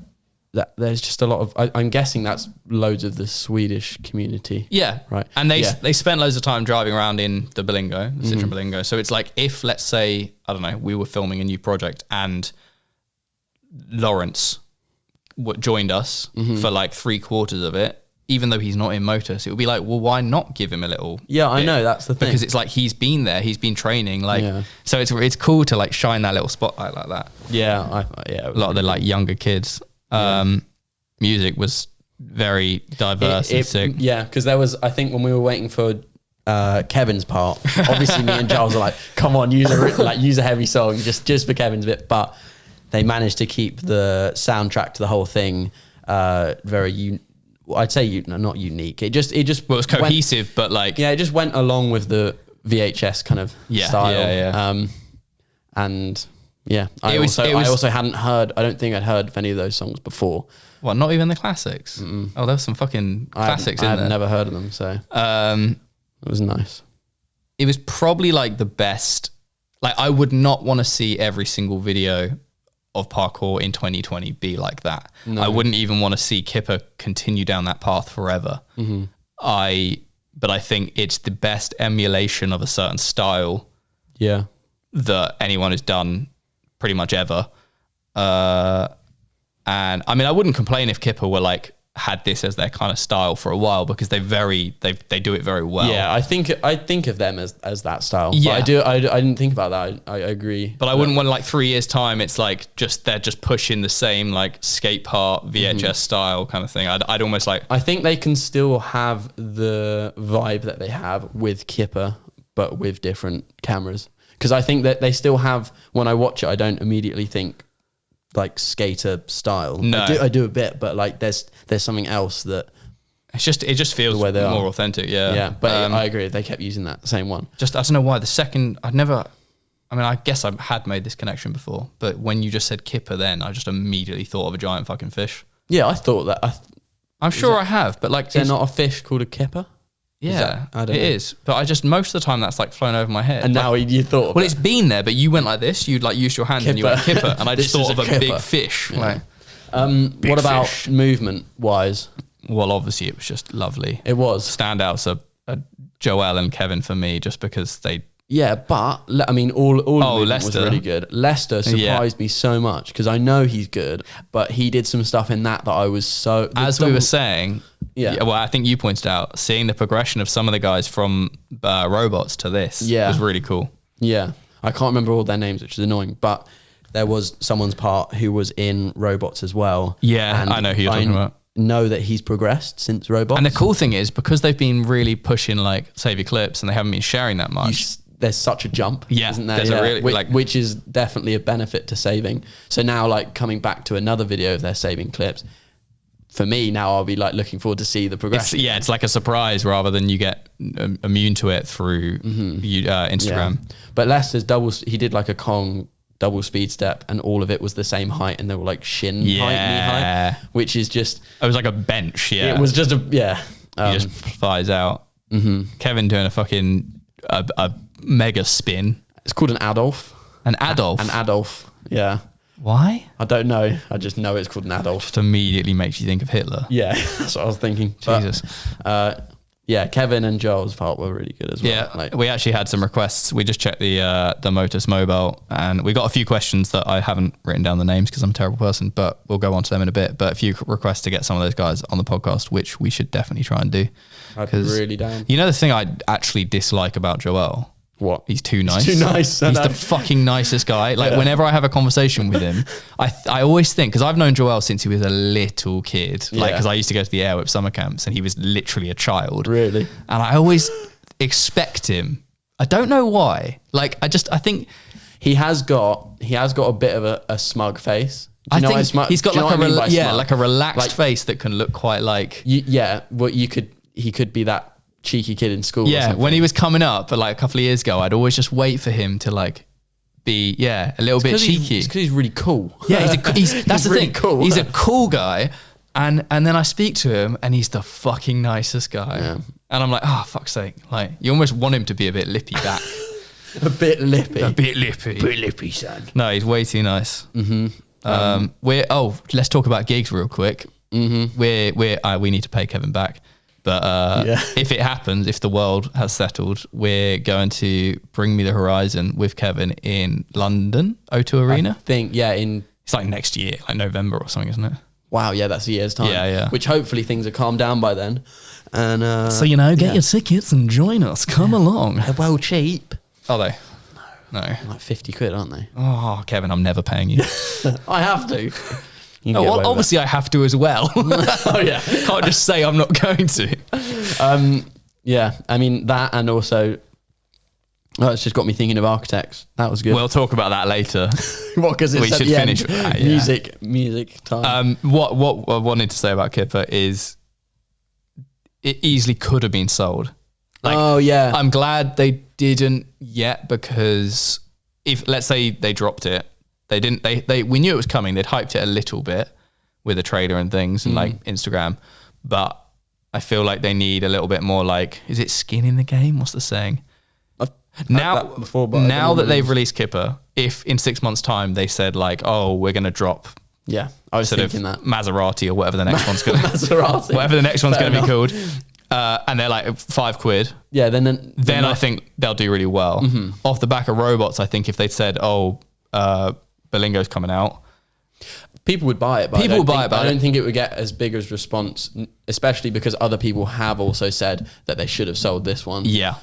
there's just a lot of. I'm guessing that's loads of the Swedish community. Yeah, right. And they spent loads of time driving around in the Berlingo, the Citroen Berlingo. So it's like if, let's say, I don't know, we were filming a new project and Lawrence joined us for like 3/4 of it. Even though he's not in Motus, it would be like, well, why not give him a little? Yeah, I know, that's the thing. Because it's like he's been there, he's been training, like so it's cool to like shine that little spotlight like that. Yeah, a lot of the like younger kids. Music was very diverse and sick. Yeah, because there was, I think when we were waiting for Kevin's part, obviously me and Giles are like, come on, use a heavy song just for Kevin's bit, but they managed to keep the soundtrack to the whole thing very I'd say not unique. It just well, it was cohesive, but like it just went along with the VHS kind of style. Yeah. And I also hadn't heard. I don't think I'd heard of any of those songs before. Well, not even the classics. Mm-mm. Oh, there was some fucking classics in there. I've never heard of them, so it was nice. It was probably like the best. Like, I would not want to see every single video of Parkour in 2020 be like that. No. I wouldn't even want to see Kipper continue down that path forever. Mm-hmm. But I think it's the best emulation of a certain style that anyone has done pretty much ever. And I mean, I wouldn't complain if Kipper were like, had this as their kind of style for a while, because they do it very well. Yeah, I think of them as that style. Yeah, but I didn't think about that. I agree. But I wouldn't want like 3 years time. It's like they're just pushing the same like skate park VHS style kind of thing. I'd almost like. I think they can still have the vibe that they have with Kipper, but with different cameras. Because I think that they still have. When I watch it, I don't immediately think like skater style. No, I do a bit, but like there's something else that it just feels more authentic. Yeah, but I agree. They kept using that same one. Just I don't know why the second I guess I had made this connection before, but when you just said Kipper, then I just immediately thought of a giant fucking fish. Yeah, I thought that. I'm sure I have, but like, is there not a fish called a Kipper? Yeah, it is. But I just, most of the time that's like flown over my head. And now you thought, well, it's been there, but you went like this, you'd like used your hand and you went Kipper, and I just thought of a big fish. Yeah. Like, what about movement wise? Well, obviously it was just lovely. It was. Standouts are Joel and Kevin for me, just because they. Yeah, but I mean, all of Leicester was really good. Leicester surprised me so much, because I know he's good, but he did some stuff in that I was so. As we were saying. Yeah. Well, I think you pointed out seeing the progression of some of the guys from Robots to this was really cool. Yeah. I can't remember all their names, which is annoying, but there was someone's part who was in Robots as well. Yeah, and I know who you're talking about. Know that he's progressed since Robots. And the cool thing is, because they've been really pushing like Save Your Clips and they haven't been sharing that much. There's such a jump, isn't there? There's a really, which is definitely a benefit to saving. So now, like, coming back to another video of their saving clips, for me now, I'll be like looking forward to see the progression. It's like a surprise rather than you get immune to it through Instagram. Yeah. But Leicester's he did like a Kong double speed step, and all of it was the same height, and they were like shin height, knee height, which is just. It was like a bench. Yeah, it was just he just flies out. Mm-hmm. Kevin doing a fucking a mega spin. It's called an Adolf. An Adolf. An Adolf. Yeah. Why? I don't know. I just know it's called an Adolf. Just immediately makes you think of Hitler. Yeah, that's what I was thinking. Jesus. But, Kevin and Joel's part were really good as well. Yeah, we actually had some requests. We just checked the Motus mobile, and we got a few questions that I haven't written down the names because I'm a terrible person, but we'll go on to them in a bit. But a few requests to get some of those guys on the podcast, which we should definitely try and do. I'd be really down. You know the thing I actually dislike about Joel? What? He's too nice. He's too nice. He's the fucking nicest guy. Like, whenever I have a conversation with him, I always think, because I've known Joel since he was a little kid, like, because I used to go to the Airwhip summer camps and he was literally a child. Really? And I always expect him. I don't know why. Like, I think he has got a bit of a smug face. Do you know think he's got like a relaxed face that can look quite like. He could be that cheeky kid in school. Yeah, when he was coming up, but like a couple of years ago, I'd always just wait for him to like be a little bit cheeky. It's because he's really cool. Yeah, that's the thing. Cool. He's a cool guy, and then I speak to him, and he's the fucking nicest guy. Yeah. And I'm like, oh fuck's sake! Like, you almost want him to be a bit lippy back. A bit lippy. A bit lippy. A bit lippy, son. No, he's way too nice. Let's talk about gigs real quick. We need to pay Kevin back. But if it happens, if the world has settled, we're going to Bring Me the Horizon with Kevin in London, O2 Arena. I think, it's like next year, like November or something, isn't it? Wow, yeah, that's a year's time. Yeah. Which hopefully things are calmed down by then. And so, get your tickets and join us. Come along. They're well cheap. Are they? No. Like 50 quid, aren't they? Oh, Kevin, I'm never paying you. I have to. Obviously I have to as well. Oh, yeah. Can't just say I'm not going to. Yeah, I mean, that and also... Oh, it's just got me thinking of architects. That was good. We'll talk about that later. What? Because we should finish with that, music time. What I wanted to say about Kipper is it easily could have been sold. I'm glad they didn't yet, because if, let's say, they dropped it, they didn't. We knew it was coming. They'd hyped it a little bit with a trailer and things and like Instagram, but I feel like they need a little bit more. Like, is it skin in the game? What's the saying? Now that they've released Kipper, if in 6 months' time they said like, oh, we're going to drop, I was thinking that Maserati or whatever the next one's going to Maserati, whatever the next one's going to be called, and they're like £5. Yeah, then I think they'll do really well. Off the back of robots. I think if they'd said, oh, Berlingo's coming out, people would buy it. But I don't think it would get as big as response, especially because other people have also said that they should have sold this one. Yeah.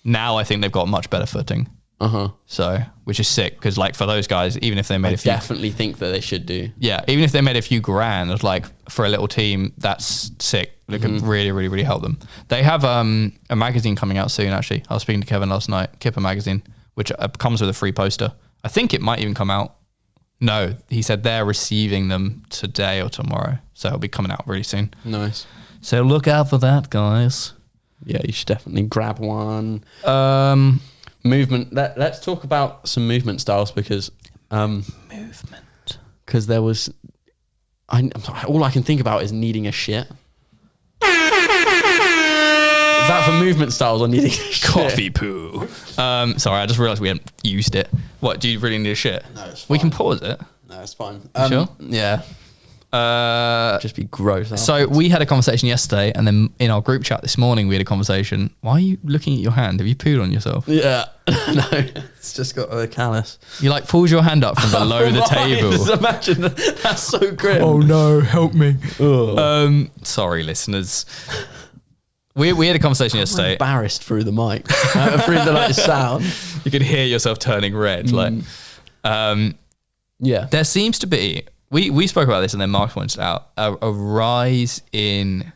Now I think they've got much better footing. So, which is sick, because like for those guys, even if they made definitely think that they should do. Yeah, even if they made a few grand, like for a little team, that's sick. It could really, really, really help them. They have a magazine coming out soon. Actually, I was speaking to Kevin last night. Kipper magazine, which comes with a free poster. I think it might even come out. No, he said they're receiving them today or tomorrow, so it'll be coming out really soon. Nice. So look out for that, guys. Yeah, you should definitely grab one. Movement. Let's talk about some movement styles, because because there was all I can think about is needing a shit. Is that for movement styles or needing a shit? Coffee poo. Sorry, I just realised we hadn't used it. What, do you really need a shit? No, it's fine. We can pause it. No, it's fine. Sure? Yeah. Just be gross. So we had a conversation yesterday, and then in our group chat this morning we had a conversation. Why are you looking at your hand? Have you pooed on yourself? Yeah. No, it's just got a callus. You like pulled your hand up from below the table. Just imagine that's so grim. Oh no, help me. Sorry, listeners. We had a conversation yesterday. Embarrassed through the mic, through the sound. You could hear yourself turning red. Yeah. There seems to be. We spoke about this, and then Mark pointed out a rise in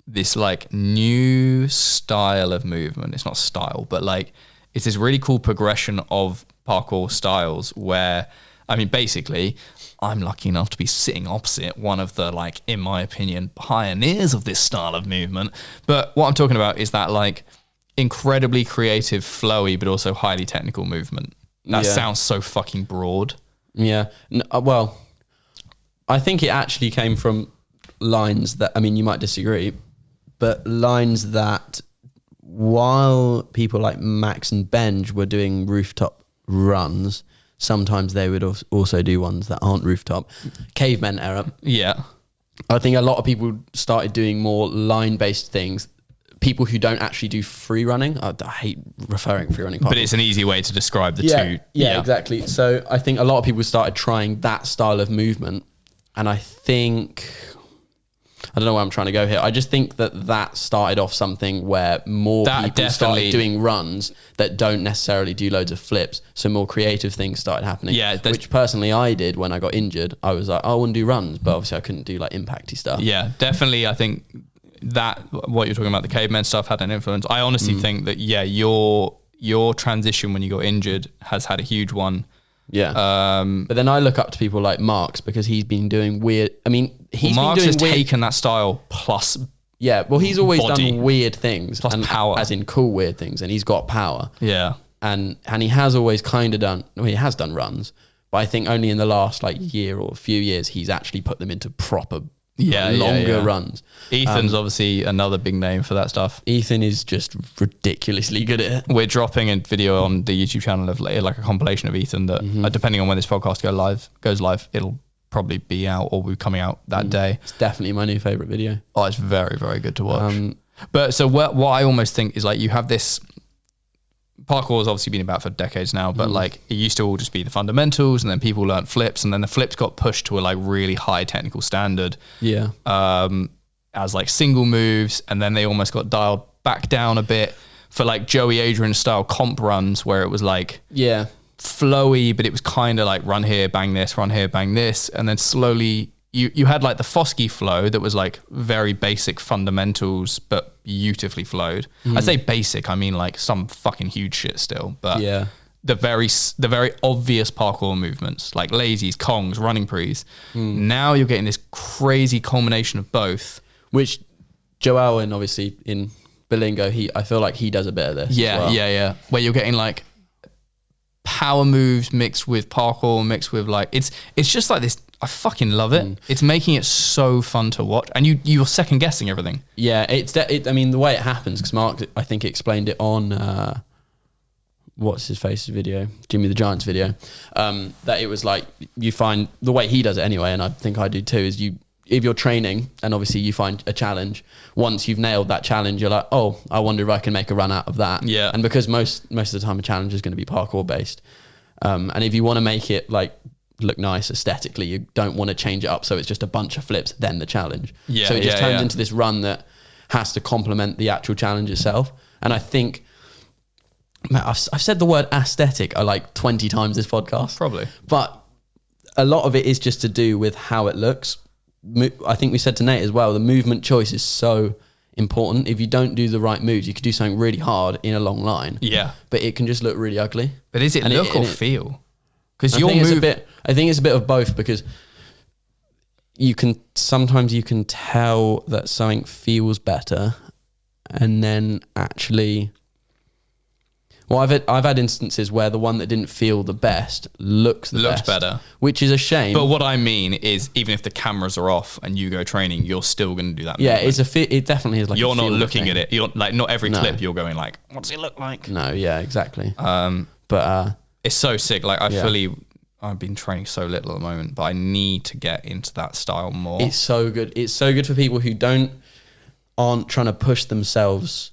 this like new style of movement. It's not style, but like it's this really cool progression of parkour styles where, I mean, basically, I'm lucky enough to be sitting opposite one of the, like, in my opinion, pioneers of this style of movement. But what I'm talking about is that like incredibly creative, flowy, but also highly technical movement. That sounds so fucking broad. Yeah. Well, I think it actually came from lines that, I mean, you might disagree, but lines that while people like Max and Benj were doing rooftop runs, sometimes they would also do ones that aren't rooftop. Cavemen era. Yeah. I think a lot of people started doing more line-based things. People who don't actually do free running. I hate referring free running. But it's an easy way to describe the two. Yeah, exactly. So I think a lot of people started trying that style of movement. And I think, I don't know where I'm trying to go here. I just think that started off something where more people started doing runs that don't necessarily do loads of flips. So more creative things started happening. Yeah, which personally I did when I got injured. I was like, I want to do runs, but obviously I couldn't do like impacty stuff. Yeah, definitely. I think that what you're talking about, the caveman stuff, had an influence. I honestly think that, your transition when you got injured has had a huge one. Yeah. But then I look up to people like Mark's because he's been doing weird. I mean, Mark's has taken that style plus. Yeah. Well, he's always done weird things. Plus power. As in cool weird things. And he's got power. Yeah. And he has always kind of done, well, he has done runs, but I think only in the last like year or a few years, he's actually put them into proper longer runs. Ethan's obviously another big name for that stuff. Ethan is just ridiculously good at it. We're dropping a video on the YouTube channel of like a compilation of Ethan that, depending on when this podcast goes live, it'll probably be out or will be coming out that day. It's definitely my new favorite video. Oh, it's very, very good to watch. But so what I almost think is like you have this. Parkour has obviously been about for decades now, but like it used to all just be the fundamentals, and then people learnt flips, and then the flips got pushed to a like really high technical standard. Yeah. As like single moves, and then they almost got dialed back down a bit for like Joey Adrian style comp runs, where it was like flowy, but it was kind of like run here, bang this, run here, bang this, and then slowly you had like the Foskey flow that was like very basic fundamentals, but beautifully flowed. I say basic, I mean like some fucking huge shit still, but the very obvious parkour movements like lazies, kongs, running prees. Now you're getting this crazy culmination of both, which Joel and obviously in Berlingo, I feel like he does a bit of this. Yeah. Where you're getting like power moves mixed with parkour, mixed with like it's just like this. I fucking love it. It's making it so fun to watch, and you're second guessing everything. Yeah, I mean, the way it happens, because Mark, I think, explained it on what's his face's video, Jimmy the Giant's video, that it was like you find the way he does it anyway, and I think I do too. Is if you're training and obviously you find a challenge, once you've nailed that challenge, you're like, oh, I wonder if I can make a run out of that. Yeah, and because most of the time a challenge is going to be parkour based, and if you want to make it like look nice aesthetically, you don't want to change it up so it's just a bunch of flips then the challenge. So it just turns into this run that has to complement the actual challenge itself. And I think, man, I've said the word aesthetic like 20 times this podcast probably, but a lot of it is just to do with how it looks. I think we said to Nate as well, the movement choice is so important. If you don't do the right moves, you could do something really hard in a long line, but it can just look really ugly. But is it look or feel? Because I think it's a bit of both, because sometimes you can tell that something feels better, and then actually, well, I've had instances where the one that didn't feel the best looks better, which is a shame. But what I mean is, even if the cameras are off and you go training, you're still going to do that. Yeah, movement. It definitely is like you're not looking at it. You're like not every clip you're going like, what does it look like? No, yeah, exactly. But it's so sick. Like I've been training so little at the moment, but I need to get into that style more. It's so good. It's so good for people who aren't trying to push themselves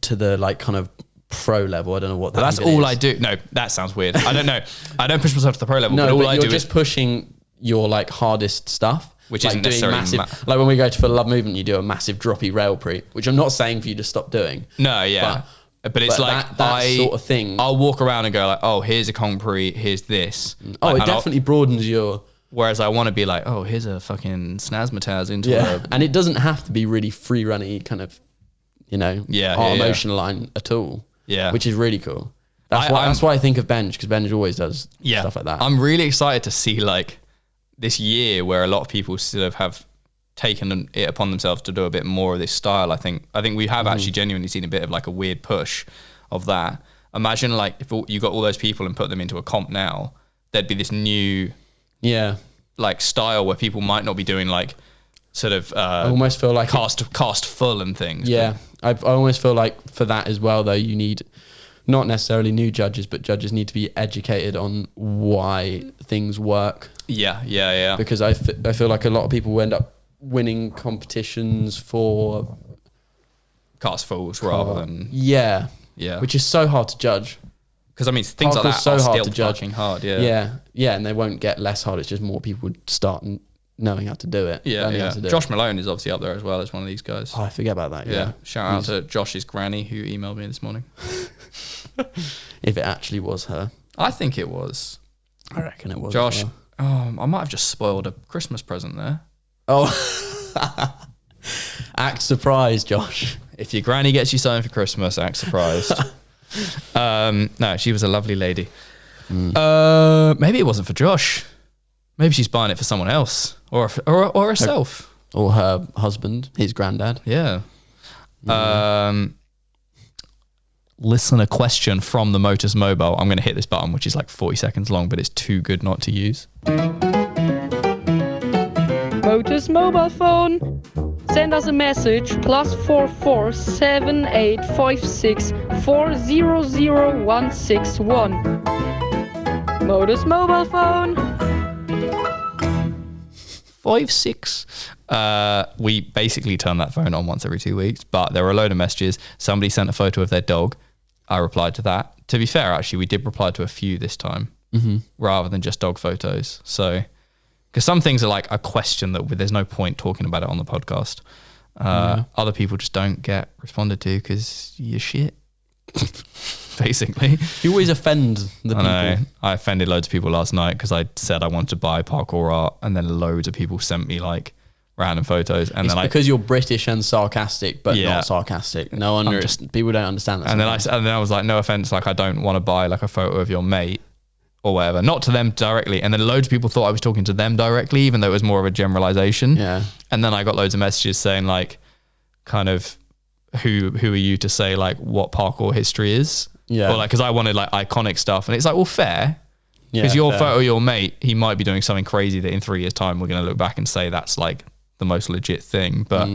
to the like kind of pro level. I don't know what that is. That's all I do. No, that sounds weird. I don't know. I don't push myself to the pro level. No, but all I do is just pushing your like hardest stuff, which like isn't necessarily massive. Like when we go to For the Love Movement, you do a massive droppy rail pre, which I'm not saying for you to stop doing. No, yeah. But it's like that sort of thing. I'll walk around and go like, oh, here's a Compre, here's this. Oh, it definitely broadens your... Whereas I want to be like, oh, here's a fucking snazmataz into a... And it doesn't have to be really free runny kind of, motion line at all. Yeah. Which is really cool. That's why I think of Benj, because Benj always does stuff like that. I'm really excited to see like this year where a lot of people sort of have taken it upon themselves to do a bit more of this style. I think we have actually genuinely seen a bit of like a weird push of that. Imagine like if you got all those people and put them into a comp now, there'd be this new like style where people might not be doing like sort of I almost feel like cast full and things. Yeah, I almost feel like for that as well though, you need not necessarily new judges, but judges need to be educated on why things work. Yeah. Because I feel like a lot of people end up winning competitions for cast fulls rather than which is so hard to judge, because I mean things like that so are hard still to judge. Fucking hard. Yeah, and they won't get less hard. It's just more people would start knowing how to do it. Josh Malone is obviously up there as well as one of these guys. I forget about that. Yeah. Shout out to Josh's granny who emailed me this morning. If it actually was her, I think it was. I reckon it was Josh. I might have just spoiled a Christmas present there. Oh, act surprised, Josh. If your granny gets you something for Christmas, act surprised. No, she was a lovely lady. Maybe it wasn't for Josh. Maybe she's buying it for someone else or herself. Or her husband, his granddad. Yeah. Listener question from the Motus mobile. I'm going to hit this button, which is like 40 seconds long, but it's too good not to use. Motus mobile phone. Send us a message +44 7856 400161. Motus mobile phone. 5-6. We basically turn that phone on once every 2 weeks, but there were a load of messages. Somebody sent a photo of their dog. I replied to that. To be fair, actually, we did reply to a few this time, rather than just dog photos. So, because some things are like a question that there's no point talking about it on the podcast. Other people just don't get responded to because you're shit. Basically, you always offend the people. I know. I offended loads of people last night because I said I wanted to buy parkour art, and then loads of people sent me like random photos. And it's then because you're British and sarcastic, but not sarcastic. No one, people don't understand that. And then I was like, no offense, like I don't want to buy like a photo of your mate or whatever, not to them directly. And then loads of people thought I was talking to them directly, even though it was more of a generalization. Yeah. And then I got loads of messages saying like, kind of, who are you to say like what parkour history is? Yeah. Or like, because I wanted like iconic stuff, and it's like, well, fair. Because your photo of your mate, he might be doing something crazy that in 3 years' time we're going to look back and say that's like the most legit thing. But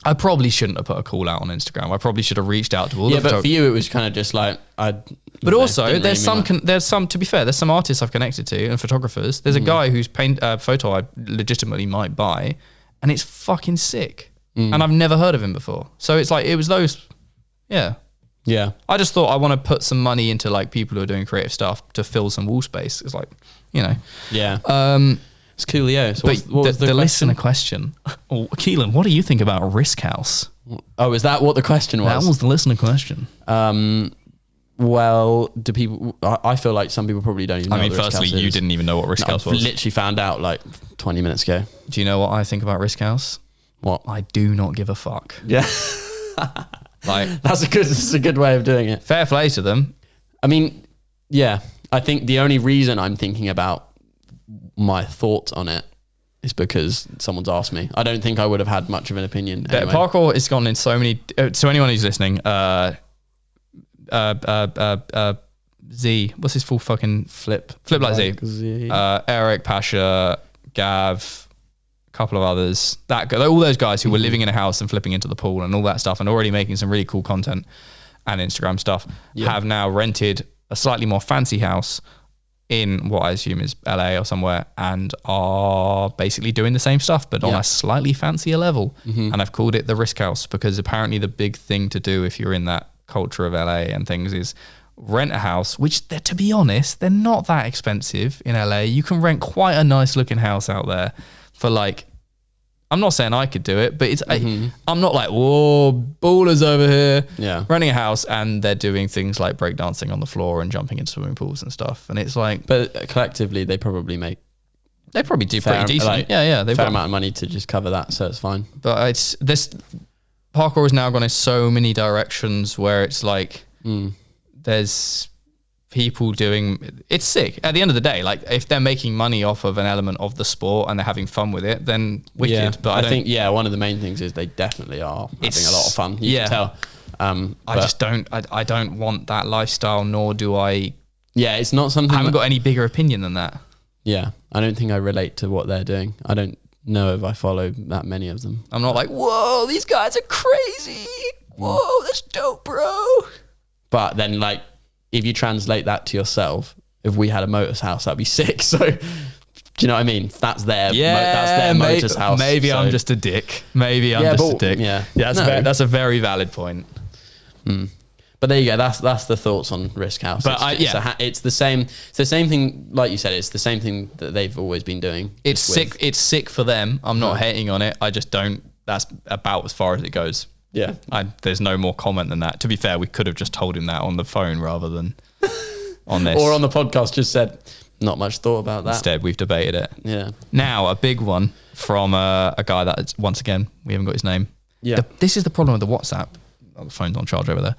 I probably shouldn't have put a call out on Instagram. I probably should have reached out to all the but for you it was kind of just like But also there's some to be fair, there's some artists I've connected to and photographers. There's a guy whose photo I legitimately might buy, and it's fucking sick. And I've never heard of him before. So it's like, it was those, yeah. I just thought I want to put some money into like people who are doing creative stuff to fill some wall space. It's like, you know. Yeah. It's coolio. So what was the listener question? Oh, Kelan, what do you think about Risk House? Oh, is that what the question was? That was the listener question. Well, do people? I feel like some people probably don't even know. I mean, firstly, you didn't even know what Risk House was. I literally found out like 20 minutes ago. Do you know what I think about Risk House? What? I do not give a fuck. Yeah. Like, that's a good way of doing it. Fair play to them. I mean, yeah, I think the only reason I'm thinking about my thoughts on it is because someone's asked me. I don't think I would have had much of an opinion anyway. Parkour has gone in so many, so anyone who's listening, Z, what's his full fucking Flip like Z. Eric, Pasha, Gav, couple of others, all those guys who were living in a house and flipping into the pool and all that stuff and already making some really cool content and Instagram stuff, have now rented a slightly more fancy house in what I assume is LA or somewhere, and are basically doing the same stuff but on a slightly fancier level. And I've called it the Risk House because apparently the big thing to do if you're in that culture of LA and things is rent a house, which to be honest, they're not that expensive in LA. You can rent quite a nice looking house out there for like, I'm not saying I could do it, but it's I'm not like, whoa, ballers over here. Yeah. Renting a house and they're doing things like breakdancing on the floor and jumping in swimming pools and stuff. And it's like, but collectively they probably do pretty decent. Like, they've fair amount of money to just cover that, so it's fine. But it's this parkour has now gone in so many directions where it's like there's people doing, it's sick at the end of the day. Like if they're making money off of an element of the sport and they're having fun with it, then wicked. Yeah, but I think one of the main things is they definitely are having a lot of fun. You can tell. I don't want that lifestyle, nor do I. Yeah, it's not something. I haven't got any bigger opinion than that. Yeah, I don't think I relate to what they're doing. I don't know if I follow that many of them. I'm not like, whoa, these guys are crazy. Whoa, that's dope, bro. But then like, if you translate that to yourself, if we had a Motus house, that'd be sick. So, do you know what I mean? That's their Motus house. Maybe I'm just a dick. Maybe I'm just a dick. Yeah, that's a very valid point. But there you go. That's the thoughts on Risk House. But it's the same. It's the same thing. Like you said, it's the same thing that they've always been doing. It's sick. It's sick for them. I'm not hating on it. I just don't. That's about as far as it goes. Yeah. There's no more comment than that. To be fair, we could have just told him that on the phone rather than on this. Or on the podcast, just said, not much thought about that. Instead, we've debated it. Yeah. Now, a big one from a guy that, once again, we haven't got his name. Yeah. This is the problem with the WhatsApp. Oh, the phone's on charge over there.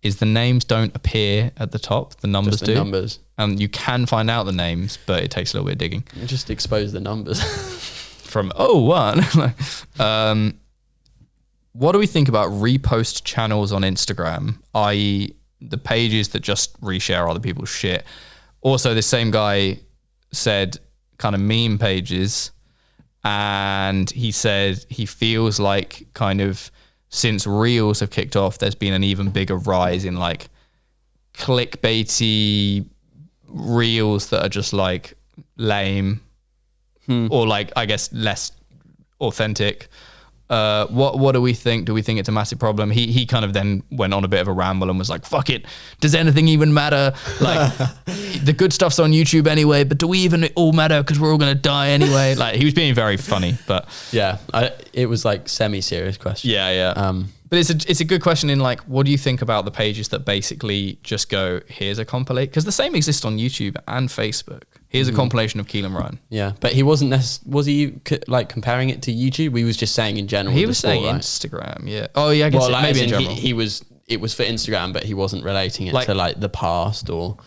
Is the names don't appear at the top. The numbers do. Numbers. And you can find out the names, but it takes a little bit of digging. Just expose the numbers. From 01. What do we think about repost channels on Instagram, i.e. the pages that just reshare other people's shit? Also, the same guy said kind of meme pages And he said he feels like kind of since Reels have kicked off, there's been an even bigger rise in like clickbaity Reels that are just like lame or like, I guess, less authentic. What do we think? Do we think it's a massive problem? He kind of then went on a bit of a ramble and was like, fuck it, does anything even matter? Like the good stuff's on YouTube anyway, but do we even all matter because we're all gonna die anyway? Like he was being very funny, but yeah, it was like semi-serious question. But it's a good question in like, what do you think about the pages that basically just go, here's a compilation? Because the same exists on YouTube and Facebook. Here's a compilation of Kelan Ryan. Yeah, but he wasn't was he like comparing it to YouTube? We was just saying in general. He was saying Instagram, yeah. Oh yeah, I guess maybe in general. It was for Instagram, but he wasn't relating it to like the past or...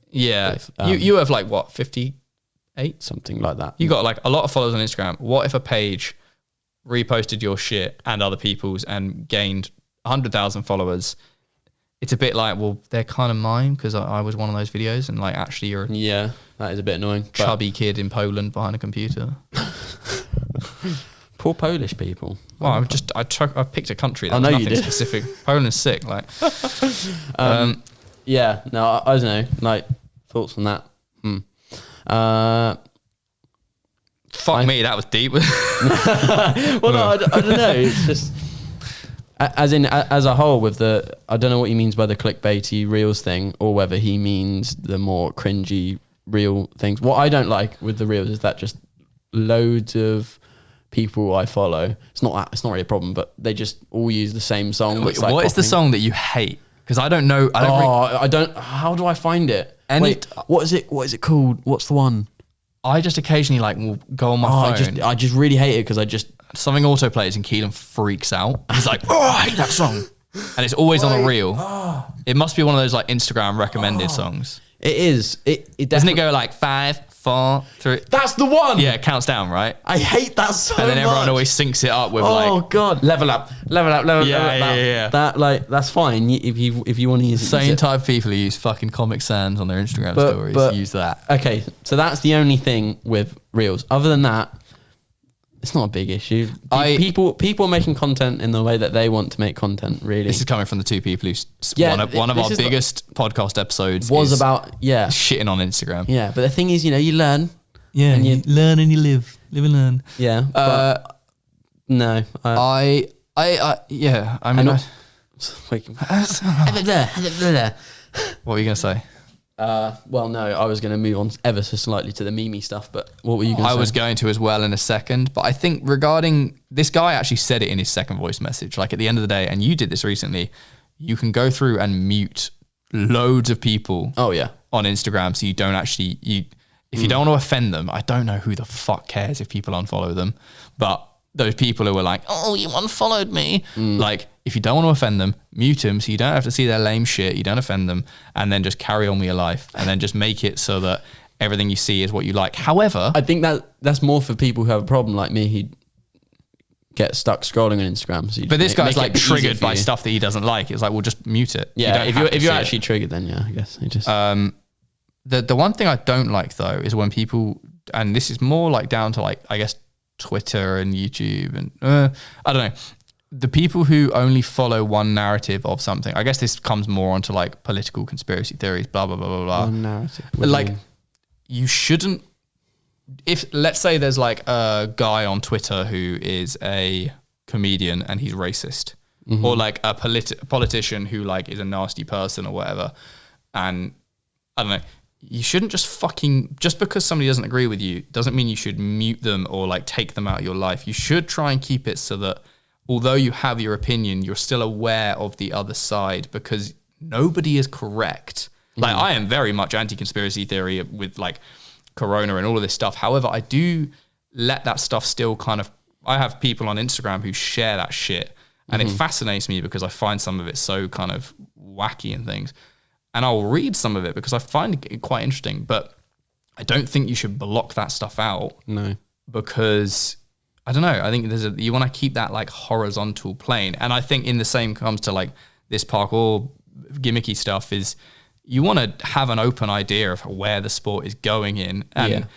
Yeah, you have like what, 58? Something like that. You got like a lot of followers on Instagram. What if a page reposted your shit and other people's and gained 100,000 followers? It's a bit like, well, they're kind of mine because I was one of those videos, and like actually you're that is a bit annoying. Chubby kid in Poland behind a computer. Poor Polish people. Well, I picked a country. That was nothing specific. Poland's sick. Like, yeah. No, I don't know. Like thoughts on that. Fuck me, that was deep. Well, no, I don't know. It's just as a whole with the. I don't know what he means by the clickbaity Reels thing, or whether he means the more cringy Reel things. What I don't like with the Reels is that just loads of people I follow. It's not really a problem, but they just all use the same song. Wait, what is the song that you hate? Because I don't know. I don't. How do I find it? Wait, what is it? What is it called? What's the one? I just occasionally like will go on my phone. I just really hate it because something auto plays and Kelan freaks out. He's like, oh, I hate that song, and it's always on a reel. It must be one of those like Instagram recommended songs. It is. It doesn't it go like 5, 4, 3? That's the one. Yeah, it counts down, right? I hate that so much. And then everyone always syncs it up with oh god, level up. Yeah. That like that's fine if you want to use it. Same type of people who use fucking Comic Sans on their Instagram stories use that. Okay, so that's the only thing with Reels. Other than that, it's not a big issue. People are making content in the way that they want to make content, really. This is coming from the two people who one of our biggest podcast episodes was about shitting on Instagram. Yeah, but the thing is, you learn. Yeah, and you learn and you live and learn. Yeah, but no. I mean, what were you gonna say? Well, no, I was going to move on ever so slightly to the meme stuff, but what were you going to say? I was going to as well in a second, but I think regarding this guy actually said it in his second voice message, like at the end of the day, and you did this recently, you can go through and mute loads of people on Instagram so you don't actually, if you don't want to offend them, I don't know who the fuck cares if people unfollow them, but those people who were like, oh, you unfollowed me, like, if you don't want to offend them, mute them so you don't have to see their lame shit, you don't offend them, and then just carry on with your life, and then just make it so that everything you see is what you like. However, I think that's more for people who have a problem like me who get stuck scrolling on Instagram. So but this guy's like triggered by stuff that he doesn't like. It's like, well, just mute it. Yeah, if you're actually triggered, then yeah, I guess you just. The one thing I don't like though is when people, and this is more like down to like, I guess, Twitter and YouTube and I don't know, the people who only follow one narrative of something. I guess this comes more onto like political conspiracy theories, blah blah blah blah blah. One narrative. Like you shouldn't. If let's say there's like a guy on Twitter who is a comedian and he's racist, or like a politician who like is a nasty person or whatever, and I don't know. You shouldn't just because somebody doesn't agree with you doesn't mean you should mute them or like take them out of your life. You should try and keep it so that although you have your opinion, you're still aware of the other side, because nobody is correct. Like I am very much anti-conspiracy theory with like Corona and all of this stuff. However, I do let that stuff still kind of, I have people on Instagram who share that shit and it fascinates me because I find some of it so kind of wacky and things. And I'll read some of it because I find it quite interesting, but I don't think you should block that stuff out. No. Because, I don't know, I think you want to keep that like horizontal plane. And I think in the same comes to like this parkour gimmicky stuff is you want to have an open idea of where the sport is going in. And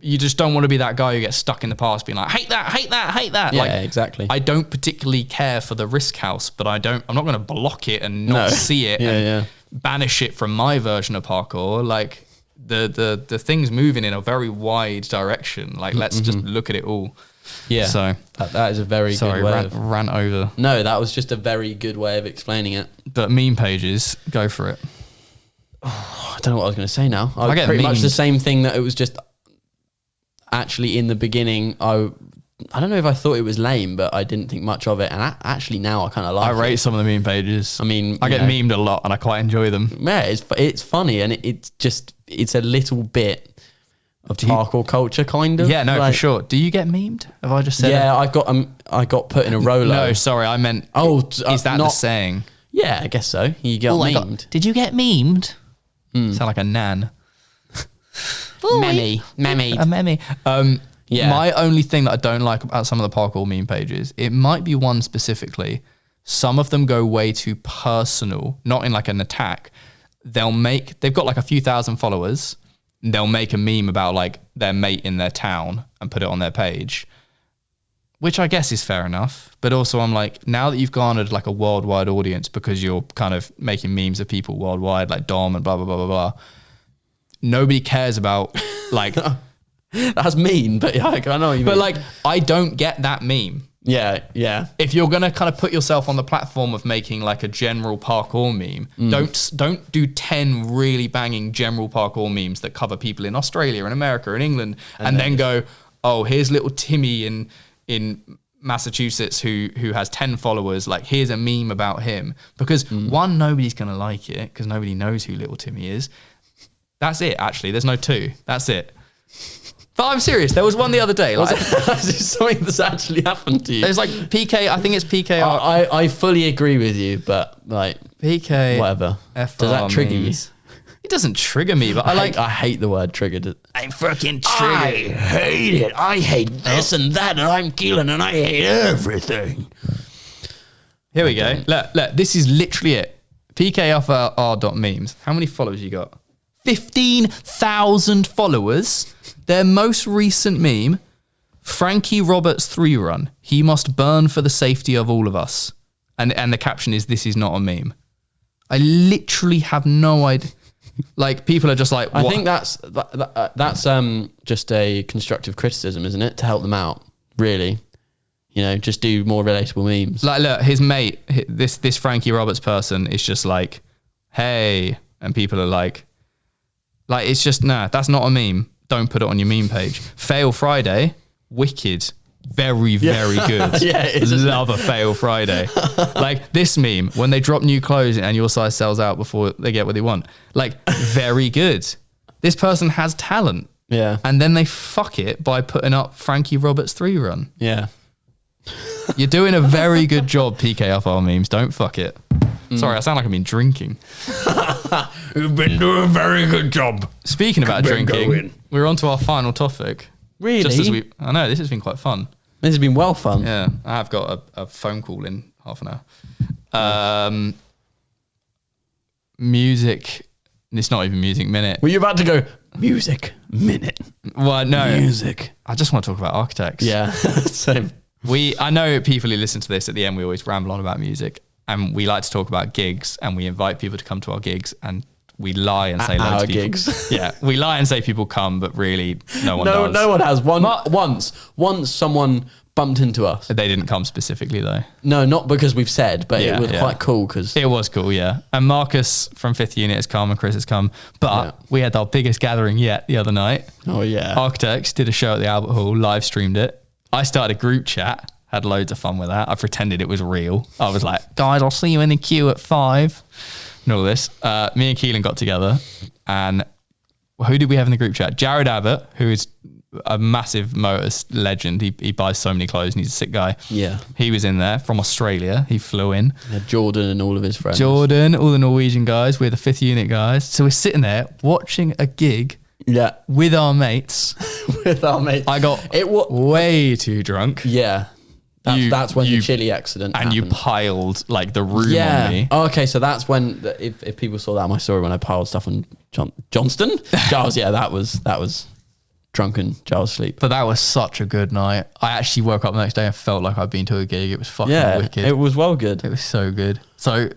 you just don't want to be that guy who gets stuck in the past being like, hate that. Yeah, like, exactly. I don't particularly care for the Risk House, but I'm not going to block it and not see it and banish it from my version of parkour. Like the thing's moving in a very wide direction. Like, let's just look at it all. Yeah. So that is a very good way rant over. No, that was just a very good way of explaining it. But meme pages, go for it. I don't know what I was going to say now. I get pretty memed. much the same thing, that it was just actually in the beginning, I don't know if I thought it was lame, but I didn't think much of it. And actually now I kind of like it. I rate some of the meme pages. I mean, I get memed a lot and I quite enjoy them. Yeah, it's funny, and it's a little bit of parkour culture, kind of. Yeah, no, for sure. Do you get memed? Have I just said it? Yeah, I got put in a roller. No, sorry, I meant, is that the saying? Yeah, I guess so. You get memed. Did you get memed? Sound like a nan. Memmy. A memmy. Yeah. My only thing that I don't like about some of the parkour meme pages, it might be one specifically, some of them go way too personal, not in like an attack. They've got like a few thousand followers, and they'll make a meme about like their mate in their town and put it on their page, which I guess is fair enough. But also I'm like, now that you've garnered like a worldwide audience because you're kind of making memes of people worldwide, like Dom and blah, blah, blah, blah, blah. Nobody cares about like... That's mean, but yeah, I know what you mean. But like, I don't get that meme. Yeah, yeah. If you're going to kind of put yourself on the platform of making like a general parkour meme, don't do 10 really banging general parkour memes that cover people in Australia and America and England and then go, oh, here's little Timmy in Massachusetts who has 10 followers. Like, here's a meme about him. Because one, nobody's going to like it because nobody knows who little Timmy is. That's it, actually. There's no two. That's it. But I'm serious. There was one the other day. Like, is this something that's actually happened to you? There's like PK. I think it's PK. I fully agree with you, but like PK. Whatever. FR Does that trigger memes. It doesn't trigger me, but I hate the word triggered. I'm fucking triggered. I hate it. I hate this and that, and I'm Kelan, and I hate everything. Here we go. Look. This is literally it. PKFR.memes. How many followers you got? 15,000 followers. Their most recent meme, Frankie Roberts 3 run. He must burn for the safety of all of us. And the caption is, this is not a meme. I literally have no idea. Like, people are just like, what? I think that's just a constructive criticism, isn't it? To help them out, really. You know, just do more relatable memes. Like, look, his mate, this Frankie Roberts person is just like, hey. And people are like, it's just, nah, that's not a meme. Don't put it on your meme page. Fail Friday, wicked, very, very good. Yeah, love a Fail Friday. Like, this meme, when they drop new clothes and your size sells out before they get what they want. Like, very good. This person has talent. Yeah. And then they fuck it by putting up Frankie Roberts 3 run. Yeah. You're doing a very good job, PKFR memes. Don't fuck it. Sorry, I sound like I've been drinking. You've been doing a very good job. Speaking about drinking, we're on to our final topic. Really? Just as I know, this has been quite fun. This has been well fun. Yeah, I have got a phone call in half an hour. Music, it's not even Music Minute. Were you about to go, Music Minute? Well, no. Music. I just want to talk about architects. Yeah, same. I know people who listen to this at the end, we always ramble on about music. And we like to talk about gigs, and we invite people to come to our gigs, and we lie and say loads of people. Gigs. Yeah, we lie and say people come, but really no one does. No one has. Once someone bumped into us. They didn't come specifically though. No, not because we've said, but it was quite cool because it was cool. Yeah, and Marcus from 5th Unit has come, and Chris has come, but we had our biggest gathering yet the other night. Oh yeah, Architects did a show at the Albert Hall, live streamed it. I started a group chat. Had loads of fun with that. I pretended it was real. I was like, guys, I'll see you in the queue at 5. And all this. Me and Kelan got together. And who did we have in the group chat? Jared Abbott, who is a massive Motus legend. He buys so many clothes and he's a sick guy. Yeah. He was in there from Australia. He flew in. Yeah, Jordan and all of his friends. Jordan, all the Norwegian guys. We're the 5th Unit guys. So we're sitting there watching a gig. Yeah. With our mates. I got way too drunk. Yeah. That's when the chili accident happened. You piled like the room on me. Oh, okay, so that's when, if people saw that my story when I piled stuff on Johnston, Giles, that was drunken Giles sleep. But that was such a good night. I actually woke up the next day and felt like I'd been to a gig. It was fucking wicked. It was well good. It was so good. So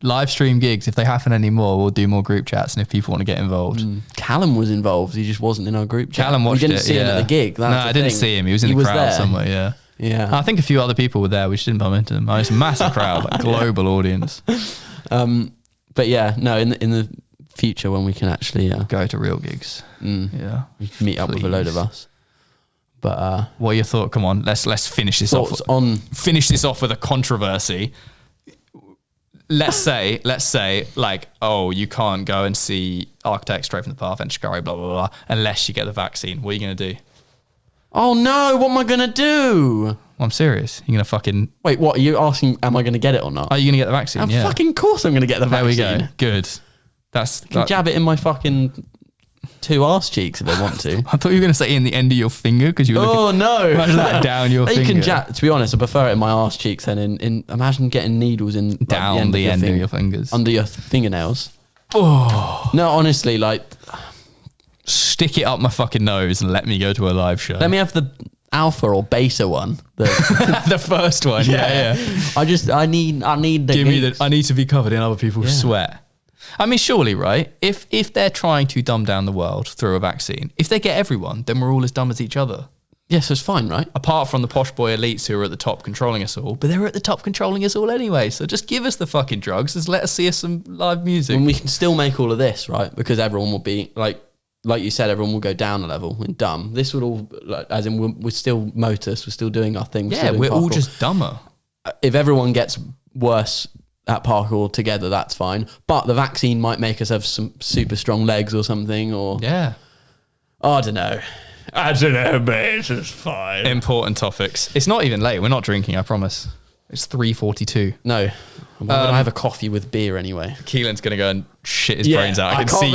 live stream gigs, if they happen anymore, we'll do more group chats and if people want to get involved. Callum was involved. He just wasn't in our group chat. Callum watched it. We didn't see him at the gig. No, I didn't see him. He was in the crowd there. somewhere, yeah. Yeah. I think a few other people were there. We just didn't bump into them. It's a massive crowd, like global audience. But yeah, no, in the future when we can actually go to real gigs. Yeah. We can meet up with a load of us. But what are your thoughts? Come on, let's finish this off. Finish this off with a controversy. Let's say like, oh, you can't go and see Architect Straight from the Path and Shikari, blah blah blah, unless you get the vaccine. What are you gonna do? Oh no, what am I gonna do? Well, I'm serious. You're gonna fucking wait. What are you asking? Am I gonna get it or not? Are you gonna get the vaccine? Yeah. Fucking course I'm gonna get the vaccine. There we go. Good. I can jab it in my fucking 2 arse cheeks if I want to. I thought you were going to say in the end of your finger because you were looking, no. Imagine that down your finger. You can jab, to be honest, I prefer it in my arse cheeks than in imagine getting needles in down the end of your fingers. Under your fingernails. Oh. No, honestly, like stick it up my fucking nose and let me go to a live show. Let me have the alpha or beta one. The first one. Yeah. I need the I need to be covered in other people's sweat. I mean, surely, right? If they're trying to dumb down the world through a vaccine, if they get everyone, then we're all as dumb as each other. Yes, it's fine, right? Apart from the posh boy elites who are at the top controlling us all, but they're at the top controlling us all anyway. So just give us the fucking drugs. Just let us see us some live music. And we can still make all of this, right? Because everyone will be like you said, everyone will go down a level and dumb. This would all, as in we're still Motus, we're still doing our thing. Yeah, we're all just dumber. If everyone gets worse at parkour together, that's fine. But the vaccine might make us have some super strong legs or something, or I don't know, but it's just fine. Important topics. It's not even late. We're not drinking, I promise. It's 3:42. No, I have a coffee with beer anyway. Keelan's gonna go and shit his brains out. I can see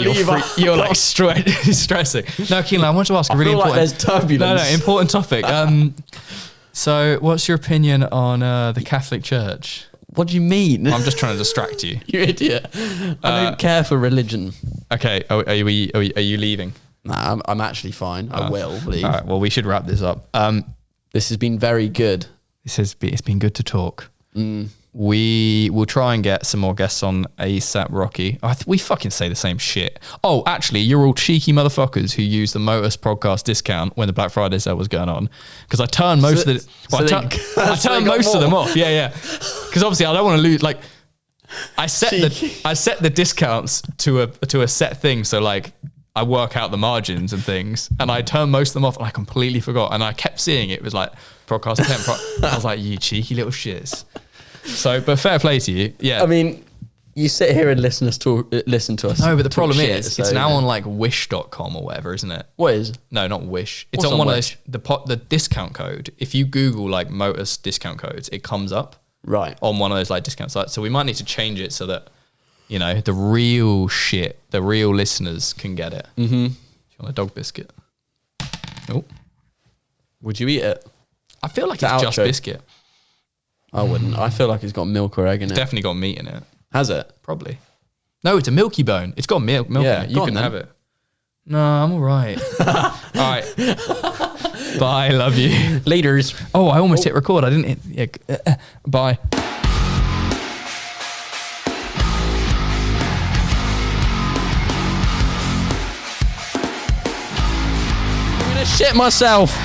you're like stressing. No, Kelan, I want to ask a really important. Like there's turbulence. No, important topic. So, what's your opinion on the Catholic Church? What do you mean? I'm just trying to distract you. You idiot. I don't care for religion. Okay, are you leaving? Nah, I'm actually fine. I will leave. All right, well, we should wrap this up. This has been very good. It's been good to talk. We will try and get some more guests on ASAP Rocky. We fucking say the same shit. Oh, actually, you're all cheeky motherfuckers who use the Motus Prodcast discount when the Black Friday sale was going on. Because I turned most of them off. Yeah. Because obviously I don't want to lose. Like, I set the discounts to a set thing. So like, I work out the margins and things, and I turned most of them off, and I completely forgot. And I kept seeing it was like Prodcast 10. I was like, you cheeky little shits. So, but fair play to you. Yeah. I mean, you sit here and listen to us. No, but the problem is, it's now on like wish.com or whatever, isn't it? What is? No, not Wish. It's on one of those, the discount code. If you Google like Motus discount codes, it comes up on one of those like discount sites. So we might need to change it so that, you know, the real shit, the real listeners can get it. Mm-hmm. Do you want a dog biscuit? Oh. Would you eat it? I feel like it's just biscuit. I wouldn't. I feel like it's got milk or egg in it. It's definitely got meat in it. Has it? Probably. No, it's a milky bone. It's got milk in it. You can have it. No, I'm all right. All right. Bye. Love you. Leaders. Oh, I almost hit record. I didn't hit. Bye. I'm going to shit myself.